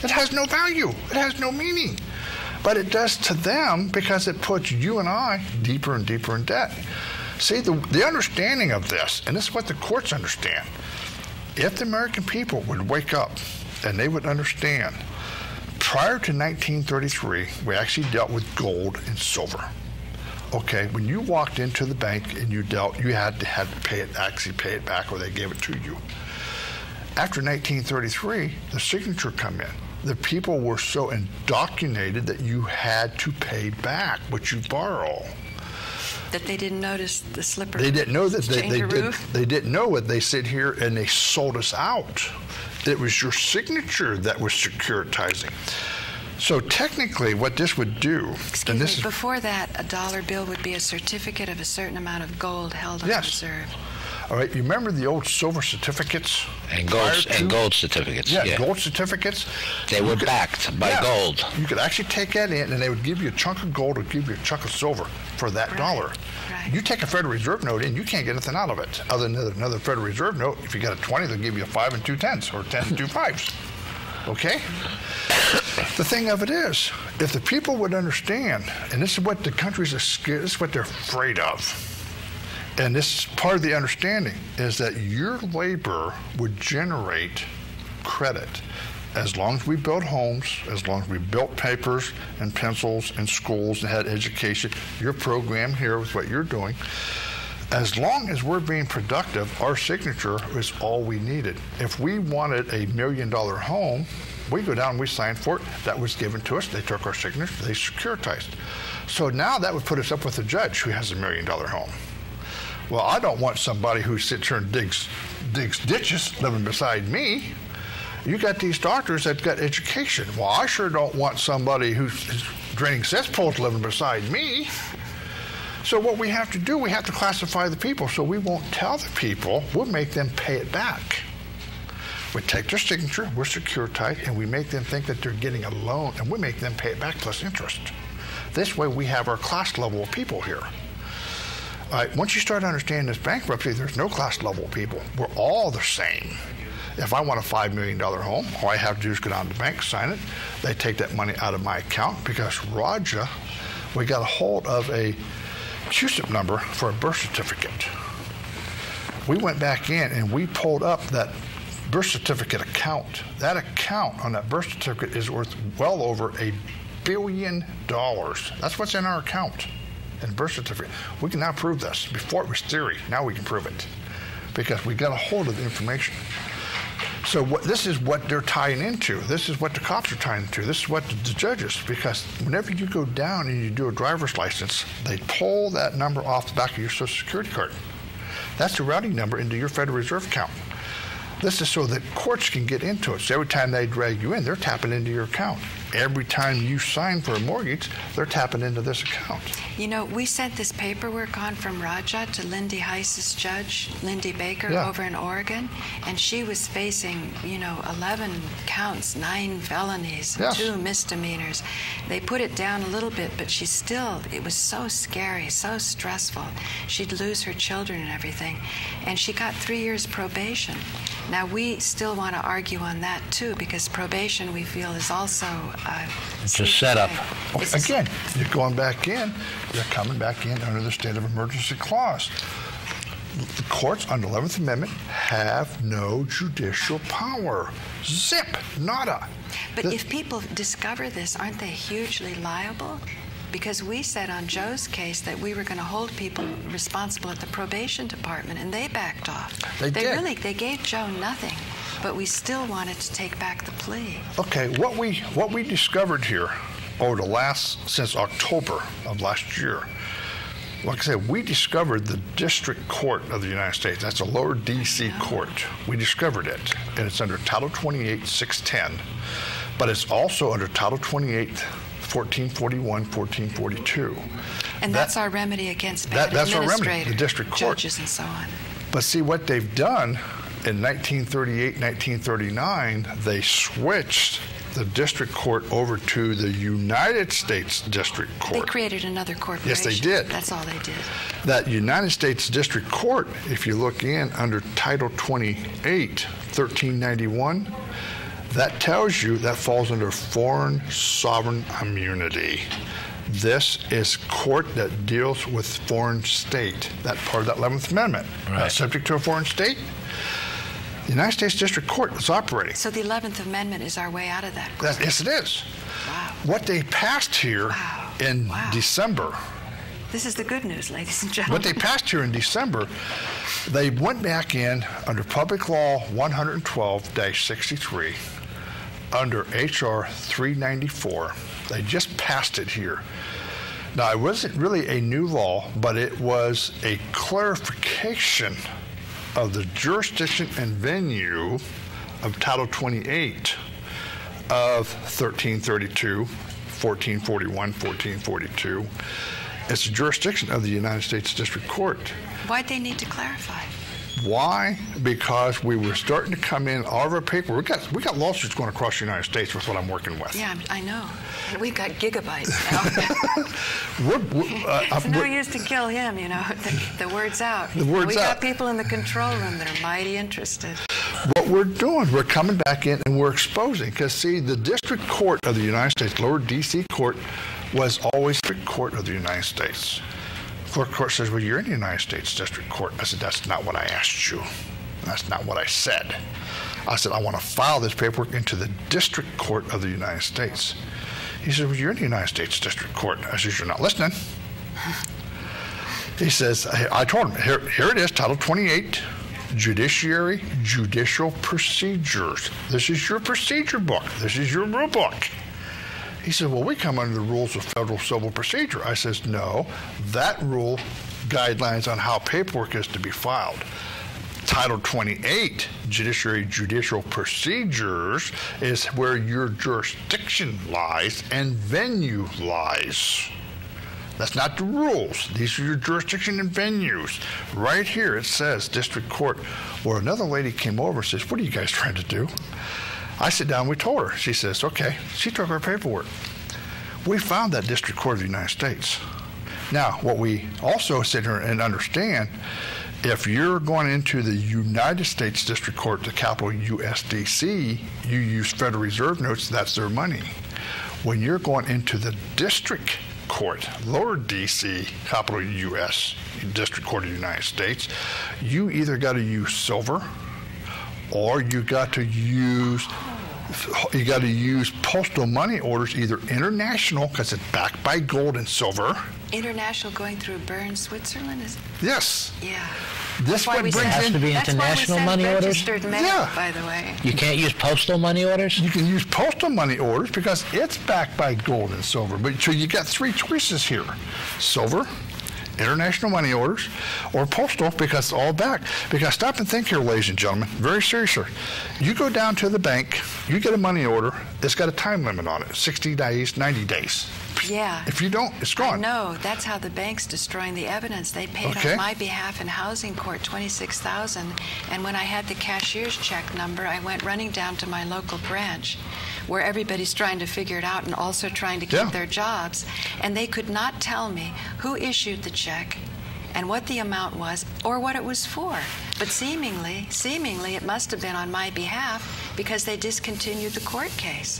It has no value. It has no meaning. But it does to them because it puts you and I deeper and deeper in debt. See, the understanding of this, and this is what the courts understand, if the American people would wake up and they would understand, prior to 1933, we actually dealt with gold and silver. Okay, when you walked into the bank and you had to pay it back, or they gave it to you. After 1933, the signature come in. The people were so indoctrinated that you had to pay back what you borrow. That they didn't notice the slipper. They didn't know that they didn't know it. They sit here and they sold us out. It was your signature that was securitizing. So technically, what this would do, before that, a dollar bill would be a certificate of a certain amount of gold held on reserve. All right, you remember the old silver certificates? And gold certificates. Yeah, gold certificates. They were backed by gold. You could actually take that in, and they would give you a chunk of gold or give you a chunk of silver for that dollar. Right. You take a Federal Reserve note in, you can't get anything out of it other than another Federal Reserve note. If you got a 20, they'll give you a 5 and 2 10s or 10 and 2 5s. Okay? The thing of it is, if the people would understand, and this is what the countries are scared, this is what they're afraid of. And this is part of the understanding, is that your labor would generate credit. As long as we built homes, as long as we built papers and pencils and schools and had education, your program here with what you're doing, as long as we're being productive, our signature is all we needed. If we wanted $1 million home, we go down and we sign for it. That was given to us. They took our signature. They securitized. So now that would put us up with a judge who has $1 million home. Well, I don't want somebody who sits here and digs ditches living beside me. You got these doctors that got education. Well, I sure don't want somebody who's draining cesspools living beside me. So what we have to do, we have to classify the people. So we won't tell the people, we'll make them pay it back. We take their signature, we're securitized, and we make them think that they're getting a loan, and we make them pay it back plus interest. This way we have our class level of people here. All right, once you start understanding this bankruptcy, there's no class level of people. We're all the same. If I want a $5 million home, all I have to do is go down to the bank, sign it. They take that money out of my account because Raja, we got a hold of a QSIP number for a birth certificate. We went back in and we pulled up that birth certificate account. That account on that birth certificate is worth well over $1 billion. That's what's in our account and birth certificate. We can now prove this. Before it was theory, now we can prove it because we got a hold of the information. So this is what they're tying into. This is what the cops are tying into. This is what the judges, because whenever you go down and you do a driver's license, they pull that number off the back of your Social Security card. That's the routing number into your Federal Reserve account. This is so that courts can get into it. So every time they drag you in, they're tapping into your account. Every time you sign for a mortgage, they're tapping into this account. You know, we sent this paperwork on from Raja to Lindy Heiss's judge, Lindy Baker, over in Oregon, and she was facing, 11 counts, 9 felonies, 2 misdemeanors. They put it down a little bit, but it was so scary, so stressful. She'd lose her children and everything. And she got 3 years probation. Now, we still want to argue on that, too, because probation, we feel, is also it's a setup. Again, you're going back in, you're coming back in under the state of emergency clause. The courts under the 11th Amendment have no judicial power. Zip, nada. But if people discover this, aren't they hugely liable? Because we said on Joe's case that we were going to hold people responsible at the probation department, and they backed off. They did. They gave Joe nothing. But we still wanted to take back the plea. Okay, what we discovered here over since October of last year, like I said, we discovered the District Court of the United States. That's a lower D.C. court. We discovered it, and it's under Title 28, 610, but it's also under Title 28, 1441, 1442. And that's our remedy against bad that's our remedy, the District Court. Judges and so on. But see, what they've done in 1938, 1939, they switched the District Court over to the United States District Court. They created another corporation. Yes, they did. That's all they did. That United States District Court, if you look in under Title 28, 1391, that tells you that falls under foreign sovereign immunity. This is court that deals with foreign state, that part of that 11th Amendment. Right. Subject to a foreign state. The United States District Court is operating. So the 11th Amendment is our way out of that. Yes, it is. Wow. What they passed here in December. This is the good news, ladies and gentlemen. What they passed here in December, they went back in under Public Law 112-63, under H.R. 394. They just passed it here. Now, it wasn't really a new law, but it was a clarification of the jurisdiction and venue of Title 28 of 1332, 1441, 1442. It's the jurisdiction of the United States District Court. Why'd they need to clarify? Why? Because we were starting to come in, all of our paper, we got lawsuits going across the United States with what I'm working with. Yeah, I know. We've got gigabytes now. It's no use to kill him, you know. The word's out. The word's we out. got people in the control room that are mighty interested. What we're doing, we're coming back in and we're exposing. Because, see, the District Court of the United States, lower D.C. court, was always the court of the United States. The court says, well, you're in the United States District Court. I said, that's not what I asked you. That's not what I said. I said, I want to file this paperwork into the District Court of the United States. He said, well, you're in the United States District Court. I said, you're not listening. He says, I told him, here it is, Title 28, Judiciary, Judicial Procedures. This is your procedure book. This is your rule book. He said, well, we come under the rules of federal civil procedure. I says, no, that rule guidelines on how paperwork is to be filed. Title 28, Judiciary Judicial Procedures, is where your jurisdiction lies and venue lies. That's not the rules. These are your jurisdiction and venues. Right here it says District Court. Where another lady came over and says, what are you guys trying to do? I sit down, we told her. She says, okay. She took our paperwork. We found that District Court of the United States. Now, what we also sit here and understand, if you're going into the United States District Court, the capital USDC, you use Federal Reserve notes, that's their money. When you're going into the District Court, lower DC, capital US, District Court of the United States, you either got to use silver or you got to use postal money orders, either international, because it's backed by gold and silver. International going through Bern, Switzerland? Yes. Yeah. This one brings has to be international money orders? Registered mail, Yeah. by the way. You can't use postal money orders? You can use postal money orders because it's backed by gold and silver. But so you got three choices here: silver, international money orders, or postal, because it's all back. Because stop and think here, ladies and gentlemen, very seriously. You go down to the bank, you get a money order, it's got a time limit on it, 60 days, 90 days. Yeah. If you don't, it's gone. No, that's how the bank's destroying the evidence. They paid on my behalf in housing court $26,000, and when I had the cashier's check number, I went running down to my local branch, where everybody's trying to figure it out and also trying to keep their jobs, and they could not tell me who issued the check and what the amount was or what it was for. But seemingly, it must have been on my behalf because they discontinued the court case.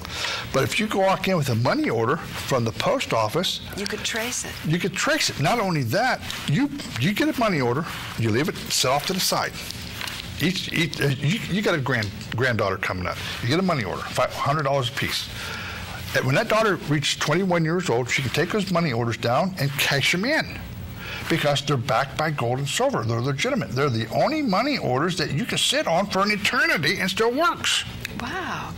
But if you go walk in with a money order from the post office, you could trace it. You could trace it. Not only that, you get a money order, you leave it set off to the side. You got a granddaughter coming up. You get a money order, $100 a piece. And when that daughter reaches 21 years old, she can take those money orders down and cash them in. because they're backed by gold and silver. They're legitimate. They're the only money orders that you can sit on for an eternity and still works. Wow.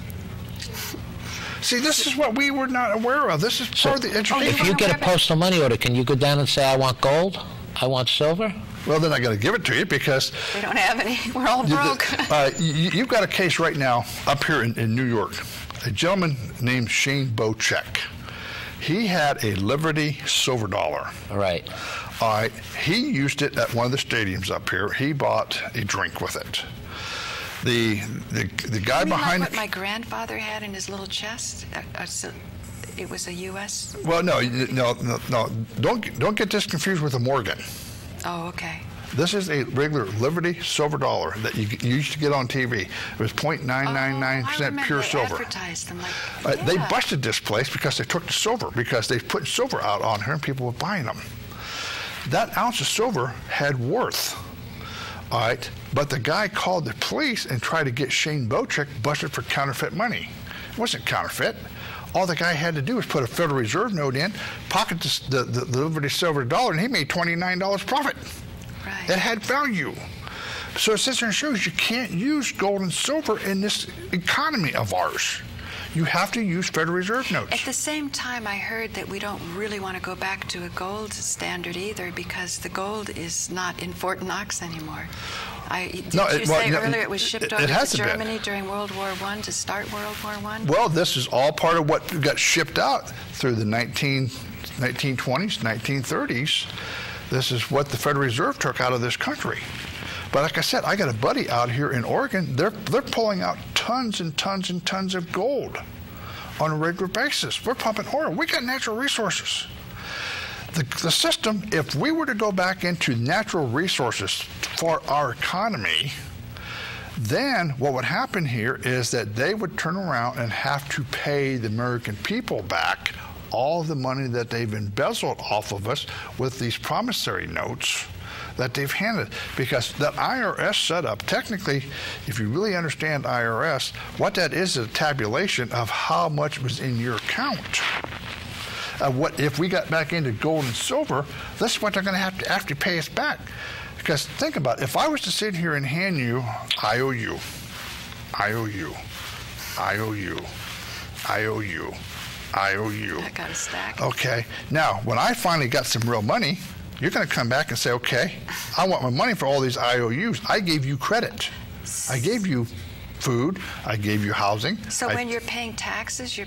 See, this is what we were not aware of. This is part of the education. If you get a postal money order, can you go down and say, I want gold? I want silver? Well, then I got to give it to you because we don't have any. We're all broke. You've got a case right now up here in New York. A gentleman named Shane Bochek. He had a Liberty silver dollar. Right. All right. He used it at one of the stadiums up here. He bought a drink with it. The guy behind like what my grandfather had in his little chest. It was a U.S. Well, no. Don't get this confused with a Morgan. Oh, okay. This is a regular Liberty silver dollar that you used to get on TV. It was 0.999% pure silver. Advertised them like, They busted this place because they took the silver, because they put silver out on here and people were buying them. That ounce of silver had worth. All right, but the guy called the police and tried to get Shane Bochek busted for counterfeit money. It wasn't counterfeit. All the guy had to do was put a Federal Reserve note in, pocket the Liberty silver dollar, and he made $29 profit. Right. It had value. So it sits there and shows you can't use gold and silver in this economy of ours. You have to use Federal Reserve notes. At the same time, I heard that we don't really want to go back to a gold standard either, because the gold is not in Fort Knox anymore. Did you say earlier it was shipped over to Germany during World War I to start World War I? Well, this is all part of what got shipped out through the 1920s, 1930s. This is what the Federal Reserve took out of this country. But like I said, I got a buddy out here in Oregon. They're pulling out tons and tons and tons of gold on a regular basis. We're pumping oil. We got natural resources. The system, if we were to go back into natural resources for our economy, then what would happen here is that they would turn around and have to pay the American people back all the money that they've embezzled off of us with these promissory notes that they've handed. Because that IRS setup, technically, if you really understand IRS, what that is a tabulation of how much was in your account. What if we got back into gold and silver, this is what they're going to have to actually pay us back. Because think about it, if I was to sit here and hand you IOU, IOU, IOU, IOU, IOU. I got a stack. Okay. Now, when I finally got some real money, you're going to come back and say, okay, I want my money for all these IOUs. I gave you credit. I gave you food. I gave you housing. So when you're paying taxes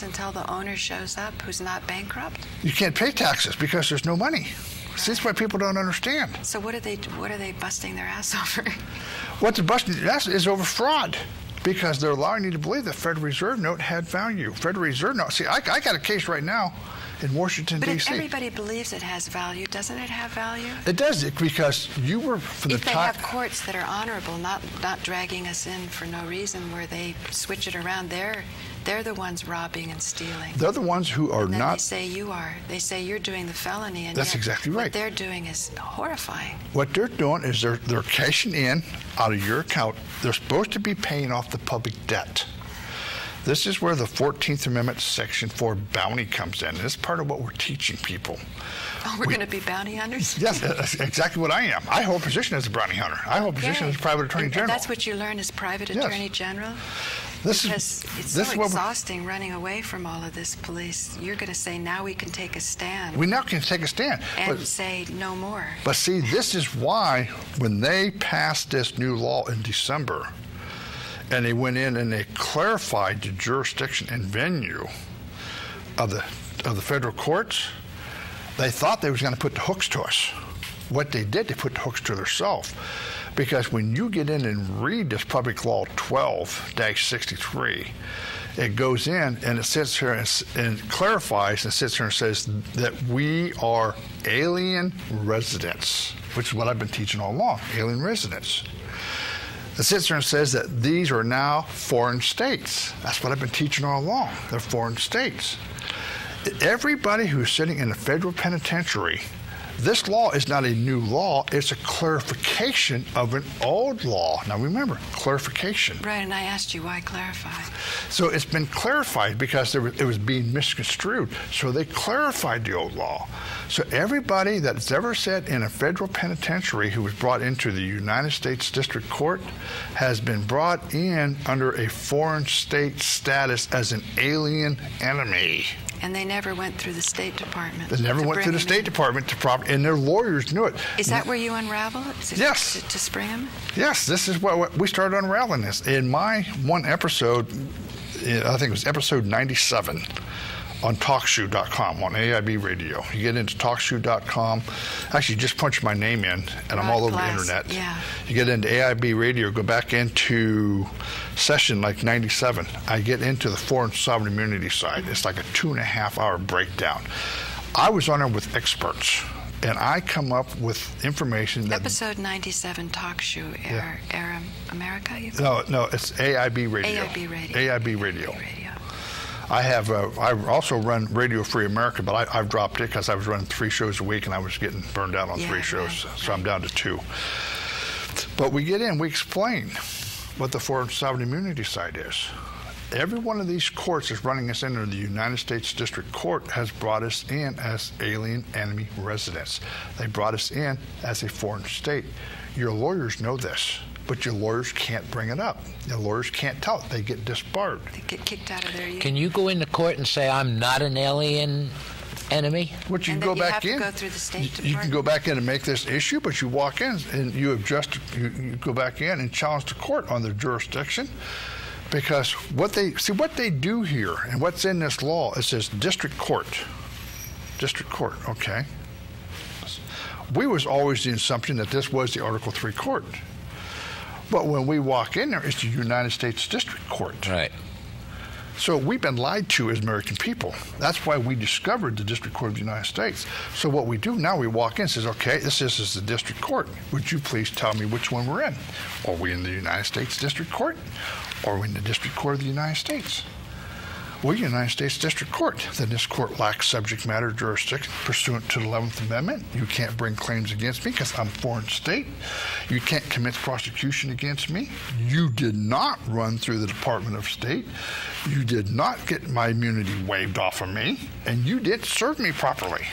until the owner shows up who's not bankrupt? You can't pay taxes because there's no money. See, that's why people don't understand. So what are they busting their ass over? What they're busting their ass is over fraud. Because they're allowing you to believe that Federal Reserve note had value. Federal Reserve note. See, I got a case right now in Washington, D.C. But if everybody believes it has value, doesn't it have value? It does, because you were from the time. If they have courts that are honorable, not dragging us in for no reason, where they switch it around, they're the ones robbing and stealing. They're the ones who are not. They say you are. They say you're doing the felony, and that's exactly right. What they're doing is horrifying. What they're doing is they're cashing in out of your account. They're supposed to be paying off the public debt. This is where the 14th Amendment Section 4 bounty comes in. This is part of what we're teaching people. Oh, we're going to be bounty hunters? Yes, that's exactly what I am. I hold a position as a bounty hunter. I hold a position as a private attorney general. And that's what you learn as private attorney general? Because it's so exhausting running away from all of this police. You're going to say, now we can take a stand. We now can take a stand. And say no more. But see, this is why when they passed this new law in December, and they went in and they clarified the jurisdiction and venue of the federal courts, they thought they was going to put the hooks to us. What they did, they put the hooks to themselves. Because when you get in and read this Public Law 12-63, it goes in and it sits here and clarifies and sits here and says that we are alien residents, which is what I've been teaching all along, alien residents. It sits there and says that these are now foreign states. That's what I've been teaching all along. They're foreign states. Everybody who's sitting in a federal penitentiary This law is not a new law. It's a clarification of an old law. Now remember, clarification. Right, and I asked you why clarify. So it's been clarified because it was being misconstrued. So they clarified the old law. So everybody that's ever sat in a federal penitentiary who was brought into the United States District Court has been brought in under a foreign state status as an alien enemy. And they never went through the State Department. They never went through the State Department and their lawyers knew it. Is that where you unravel it? Is it yes. To spring them? Yes, this is what we started unraveling this. In my one episode, I think it was episode 97 on TalkShoe.com on AIB Radio. You get into TalkShoe.com. Actually, just punch my name in, and I'm all over the internet. Yeah. You get into AIB Radio, go back into session like 97. I get into the foreign sovereign immunity side. It's like a 2.5-hour breakdown. I was on there with experts, and I come up with information that... Episode 97, Talk Show, Air America? No, it's AIB Radio. AIB Radio. AIB Radio. I also run Radio Free America, but I've dropped it because I was running 3 shows a week and I was getting burned out on 3 shows, so I'm down to 2. But we get in, we explain what the foreign sovereign immunity side is. Every one of these courts is running us into the United States District Court has brought us in as alien enemy residents. They brought us in as a foreign state. Your lawyers know this, but your lawyers can't bring it up. Your lawyers can't tell it. They get disbarred. They get kicked out of their union. Can you go into court and say, I'm not an alien enemy? But you and can go you back have in. To go through the State Department. You can go back in and make this issue, but you walk in and you go back in and challenge the court on their jurisdiction. Because what they do here and what's in this law, it says district court. District court, okay. We was always the assumption that this was the Article 3 court. But when we walk in there, it's the United States District Court. Right. So we've been lied to as American people. That's why we discovered the District Court of the United States. So what we do now, we walk in and says, okay, this is the District Court. Would you please tell me which one we're in? Are we in the United States District Court? Or are we in the District Court of the United States? We're the United States District Court. Then this court lacks subject matter jurisdiction pursuant to the 11th Amendment. You can't bring claims against me because I'm a foreign state. You can't commit prosecution against me. You did not run through the Department of State. You did not get my immunity waived off of me. And you didn't serve me properly.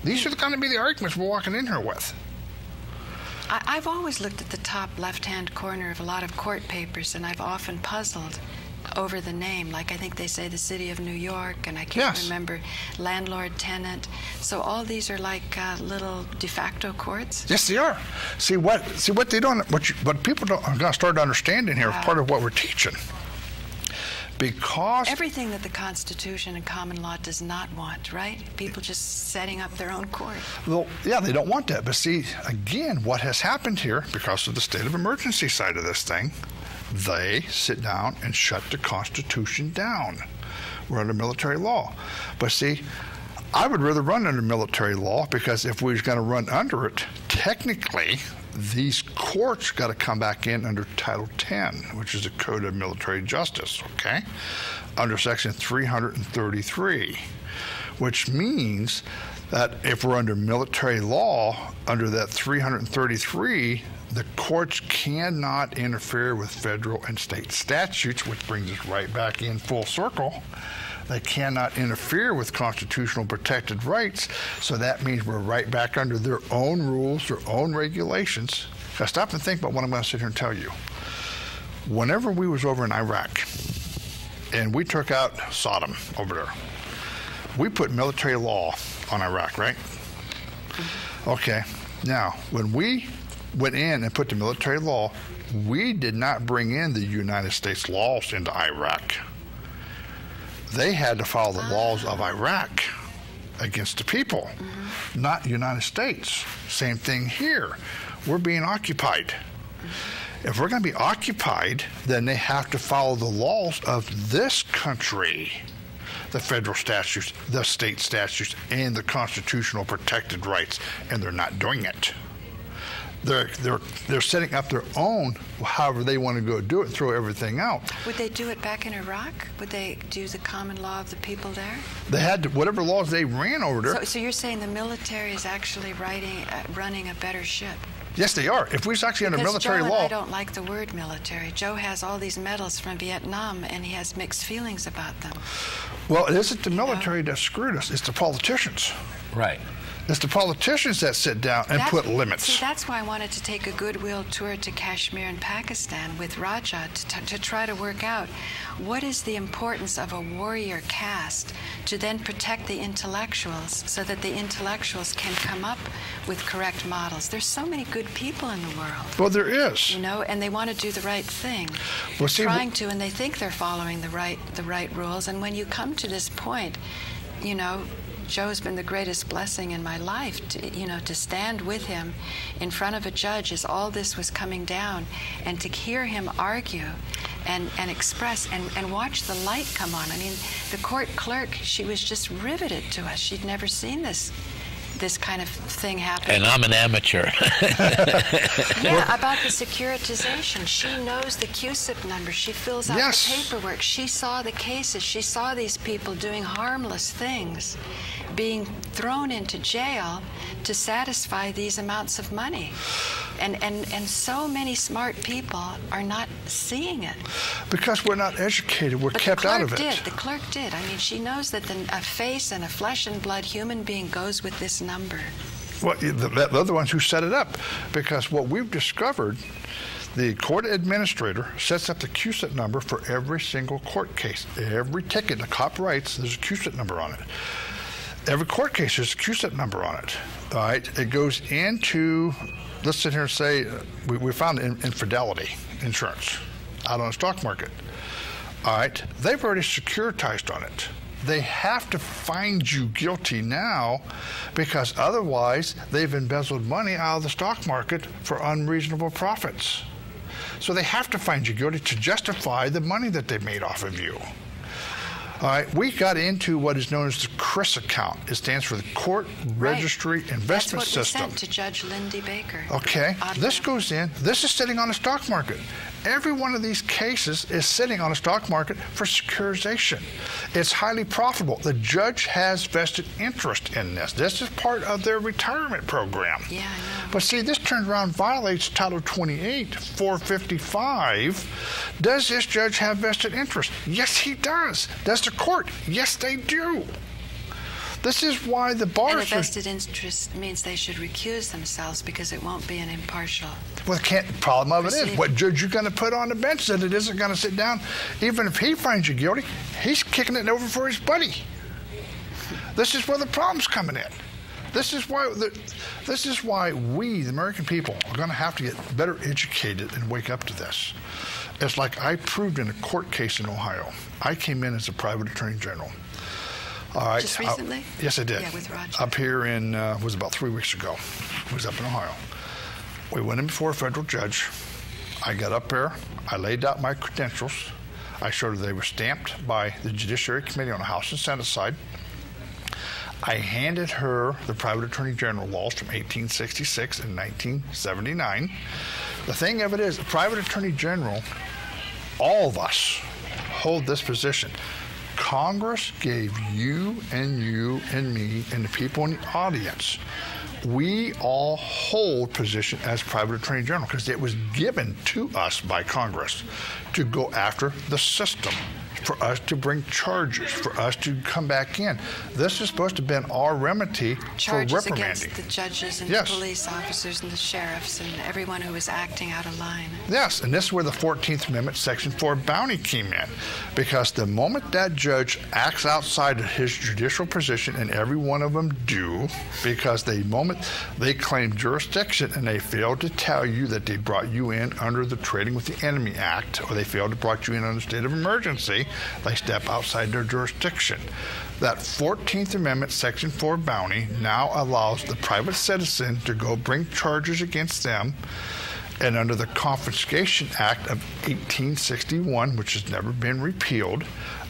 These are going to be the arguments we're walking in here with. I've always looked at the top left-hand corner of a lot of court papers, and I've often puzzled over the name. Like I think they say the City of New York, and I can't remember landlord, tenant. So all these are like little de facto courts. Yes, they are. See what they don't. What people don't are going to start understanding here is part of what we're teaching. Because everything that the Constitution and common law does not want, right? People just setting up their own court. Well, yeah, they don't want that. But see, again, what has happened here, because of the state of emergency side of this thing, they sit down and shut the Constitution down. We're under military law. But see, I would rather run under military law because if we was going to run under it, technically, these courts got to come back in under Title 10, which is the Code of Military Justice, okay? Under Section 333, which means that if we're under military law, under that 333, the courts cannot interfere with federal and state statutes, which brings us right back in full circle. They cannot interfere with constitutional protected rights, so that means we're right back under their own rules, their own regulations. Now stop and think about what I'm going to sit here and tell you. Whenever we was over in Iraq, and we took out Saddam over there, we put military law on Iraq, right? Okay, now when we went in and put the military law, we did not bring in the United States laws into Iraq. They had to follow the laws of Iraq against the people, not the United States. Same thing here. We're being occupied. If we're going to be occupied, then they have to follow the laws of this country, the federal statutes, the state statutes, and the constitutional protected rights, and they're not doing it. they're setting up their own, however they want to go do it, and throw everything out. Would they do it back in Iraq? Would they do the common law of the people there? They had whatever laws they ran over there. So you're saying the military is actually running a better ship? Yes, they are. If we was actually under military Joe law. I don't like the word military. Joe has all these medals from Vietnam, and he has mixed feelings about them. Well, it isn't the military that screwed us. It's the politicians. Right. It's the politicians that sit down and put limits. See, that's why I wanted to take a goodwill tour to Kashmir and Pakistan with Raja to try to work out what is the importance of a warrior caste to then protect the intellectuals so that the intellectuals can come up with correct models. There's so many good people in the world. Well, there is. You know, and they want to do the right thing. Well, see, trying to, and they think they're following the right rules. And when you come to this point, you know, Joe's been the greatest blessing in my life, to stand with him in front of a judge as all this was coming down, and to hear him argue and express and watch the light come on. I mean, the court clerk, she was just riveted to us. She'd never seen this kind of thing happen. And I'm an amateur. Yeah, about the securitization. She knows the QSIP number. She fills out the paperwork. She saw the cases. She saw these people doing harmless things, being thrown into jail to satisfy these amounts of money. And so many smart people are not seeing it. Because we're not educated. We're kept out of it. The clerk did. I mean, she knows that a face and a flesh and blood human being goes with this number. Well, they're the ones who set it up. Because what we've discovered, the court administrator sets up the QSIP number for every single court case. Every ticket the cop writes, there's a QSIP number on it. Every court case, there's a QSIP number on it. All right, it goes into, let's sit here and say, we found infidelity insurance out on the stock market. All right, they've already securitized on it. They have to find you guilty now because otherwise they've embezzled money out of the stock market for unreasonable profits. So they have to find you guilty to justify the money that they made off of you. All right, we got into what is known as the CRIS account. It stands for the Court Registry Investment System. That's what we sent to Judge Lindy Baker. Okay, this goes in. This is sitting on the stock market. Every one of these cases is sitting on a stock market for securitization. It's highly profitable. The judge has vested interest in this. This is part of their retirement program. Yeah, I know. But see, this turns around violates Title 28, 455. Does this judge have vested interest? Yes, he does. Does the court? Yes, they do. This is why the bars and a vested interest means they should recuse themselves because it won't be an impartial. Well, the problem of it is, what judge you're going to put on the bench that it isn't going to sit down. Even if he finds you guilty, he's kicking it over for his buddy. This is where the problem's coming in. This is why we, the American people, are going to have to get better educated and wake up to this. It's like I proved in a court case in Ohio. I came in as a private attorney general. All right. Just recently? Yes, I did. Yeah, with Roger. Up here in, was about 3 weeks ago. It was up in Ohio. We went in before a federal judge. I got up there. I laid out my credentials. I showed her they were stamped by the Judiciary Committee on the House and Senate side. I handed her the private attorney general laws from 1866 and 1979. The thing of it is, the private attorney general, all of us hold this position. Congress gave you and me and the people in the audience. We all hold position as private attorney general because it was given to us by Congress to go after the system, for us to bring charges, for us to come back in. This is supposed to have been our remedy for reprimanding. Charges against the judges and the police officers and the sheriffs and everyone who was acting out of line. Yes, and this is where the 14th Amendment, Section 4 bounty came in. Because the moment that judge acts outside of his judicial position, and every one of them do, because the moment they claim jurisdiction and they fail to tell you that they brought you in under the Trading with the Enemy Act, or they failed to brought you in under state of emergency, they step outside their jurisdiction. That 14th Amendment, Section 4 bounty now allows the private citizen to go bring charges against them, and under the Confiscation Act of 1861, which has never been repealed,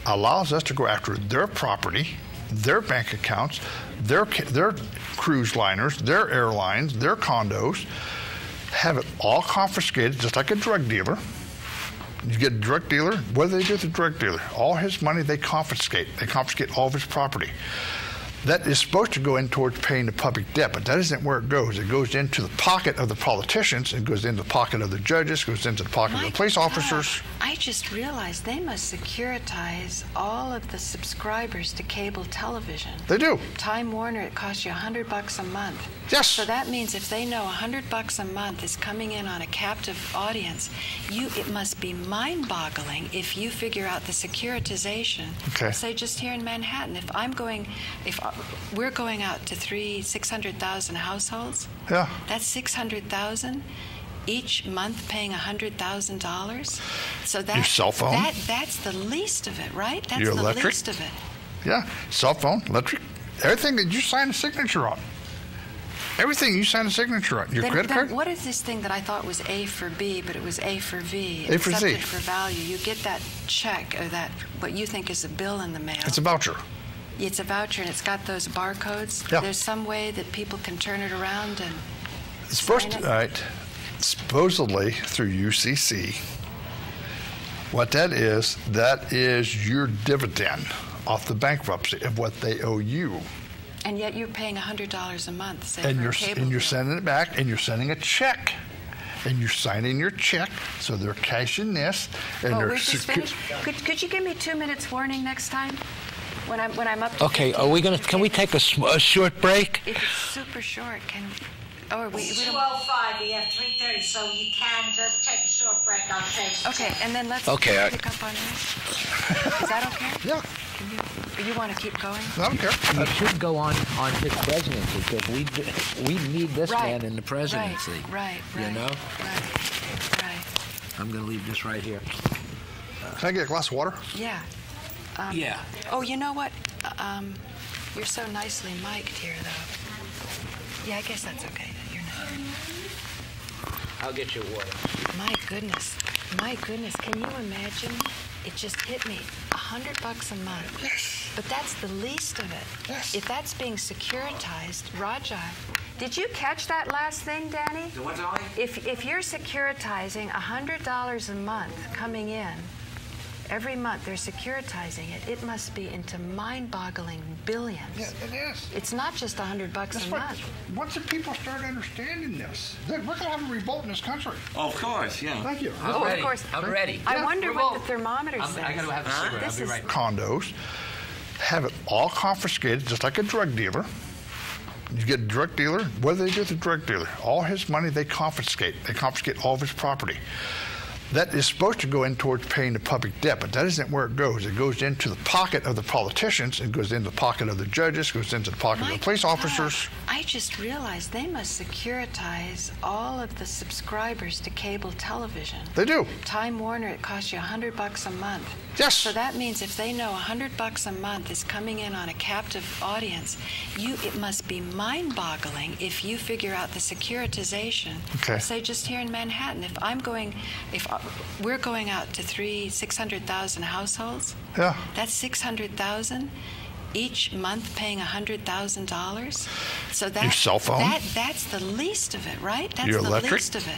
allows us to go after their property, their bank accounts, their cruise liners, their airlines, their condos, have it all confiscated, just like a drug dealer. You get a drug dealer, what do they do with the drug dealer? All his money they confiscate. They confiscate all of his property. That is supposed to go in towards paying the public debt, but that isn't where it goes. It goes into the pocket of the politicians, it goes into the pocket of the judges, it goes into the pocket of the police officers. I just realized they must securitize all of the subscribers to cable television. They do. Time Warner, it costs you $100 a month. Yes. So that means if they know $100 a month is coming in on a captive audience, it must be mind-boggling if you figure out the securitization. Okay. Say just here in Manhattan, if we're going out to 600,000 households. Yeah. That's 600,000 each month paying $100,000. So that your cell phone. That's the least of it, right? That's your the electric. least of it. Yeah, cell phone, electric, everything that you sign a signature on. Everything you sign a signature on. Your credit card. What is this thing that I thought was A for B, but it was A for V? A for Z. Accepted for value. You get that check or that what you think is a bill in the mail. It's a voucher. It's a voucher, and it's got those barcodes. Yeah. There's some way that people can turn it around and It's supposed sign to, it? all right, supposedly through UCC. What that is your dividend off the bankruptcy of what they owe you. And yet you're paying $100 a month, say, And for you're a cable and you're bill. sending it back, and you're sending a check, and you're signing your check, so they're cashing this, and Oh, they're we're just finished. Could you give me 2 minutes warning next time? When I'm up to Okay, 15? can we take a short break? If it's super short, we don't... 2:05. We have 3:30, so you can just take a short break. I'll change. Okay, and then let's Okay, pick up on this. Is that okay? Yeah, Or you want to keep going? I don't care. We should go on his presidency because we need this Right. man in the presidency. Right. You know? Right. I'm going to leave this right here. Can I get a glass of water? Yeah. Yeah. Oh, you know what? You're so nicely mic'd here, though. Yeah, I guess that's okay. You're not. I'll get you water. My goodness. Can you imagine? It just hit me. $100 a month. Yes. But that's the least of it. Yes. If that's being securitized, Raja, did you catch that last thing, Danny? What, Dolly? If you're securitizing $100 a month coming in, every month they're securitizing it, it must be into mind-boggling billions. Yeah, it is. It's not just $100 That's a what, month. once the people start understanding this, we're going to have a revolt in this country. Of course, yeah. Thank you. Oh, of course. I'm ready. I Yeah, wonder revolt. what the thermometer says. I gotta have a cigarette. This I'll be is- right back. Condos, have it all confiscated, just like a drug dealer. You get a drug dealer, what do they do with the drug dealer? All his money they confiscate. They confiscate all of his property. That is supposed to go in towards paying the public debt, but that isn't where it goes. It goes into the pocket of the politicians, it goes into the pocket of the judges, it goes into the pocket of My the police God, officers. I just realized they must securitize all of the subscribers to cable television. They do. Time Warner, it costs you $100 a month. Yes. So that means if they know $100 a month is coming in on a captive audience, it must be mind-boggling if you figure out the securitization. Okay. Say just here in Manhattan, if we're going out to 600,000 households. Yeah. That's 600,000 each month paying $100,000. So that Your cell phone. That's the least of it, right? That's Your the electric. least of it.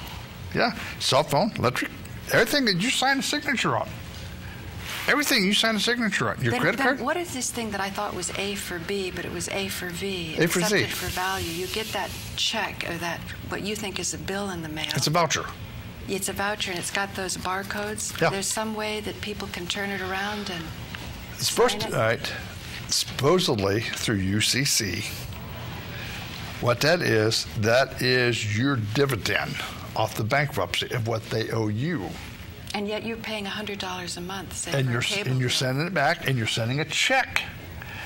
Yeah, cell phone, electric, everything that you sign a signature on. Everything you sign a signature on. Your credit card. What is this thing that I thought was A for B, but it was A for V? A for Z. Accepted for value. You get that check or that what you think is a bill in the mail. It's a voucher. It's a voucher, and it's got those barcodes. Yeah. There's some way that people can turn it around and It's supposed sign to, it? all right, supposedly through UCC. What that is your dividend off the bankruptcy of what they owe you. And yet you're paying $100 a month, say, And for you're a cable and you're bill. sending it back, and you're sending a check,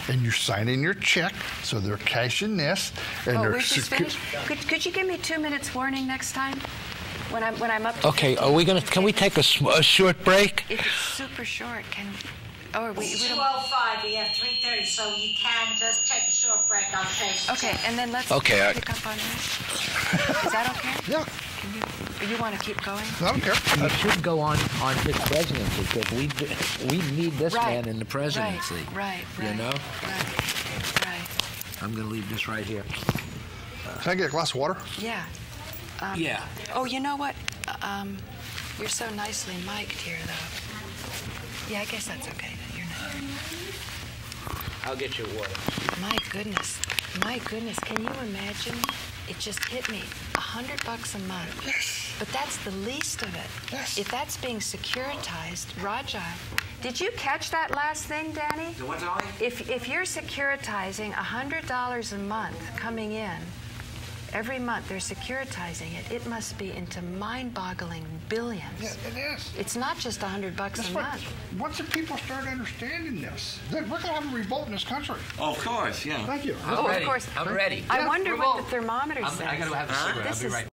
and you're signing your check, so they're cashing this, and Oh, they're we're just finished. Could you give me 2 minutes warning next time? When I'm up to Okay, 15? can we take a short break? If it's super short, we don't... 2:05. We have 3:30, so you can just take a short break. I'll change. Okay, and then let's Okay, pick up on this. Is that okay? Yeah, Or you want to keep going? I don't care. We should go on his presidency because we need this Right. man in the presidency. Right. You know? Right. I'm going to leave this right here. Can I get a glass of water? Yeah. Yeah. Oh, you know what? You're so nicely mic'd here, though. Yeah, I guess that's okay. You're not. I'll get you water. My goodness. My goodness. Can you imagine? It just hit me. $100 a month. Yes. But that's the least of it. Yes. If that's being securitized, Raja, did you catch that last thing, Danny? The what, Dolly? If you're securitizing $100 a month coming in, every month they're securitizing it, it must be into mind-boggling billions. Yeah, it is. It's not just $100 That's a what, month. once the people start understanding this, then we're going to have a revolt in this country. Oh, of course, yeah. Thank you. I'm Oh, of ready. course. I'm ready. I wonder what Revolt. the thermometer says. I got to have a cigarette. This I'll be is right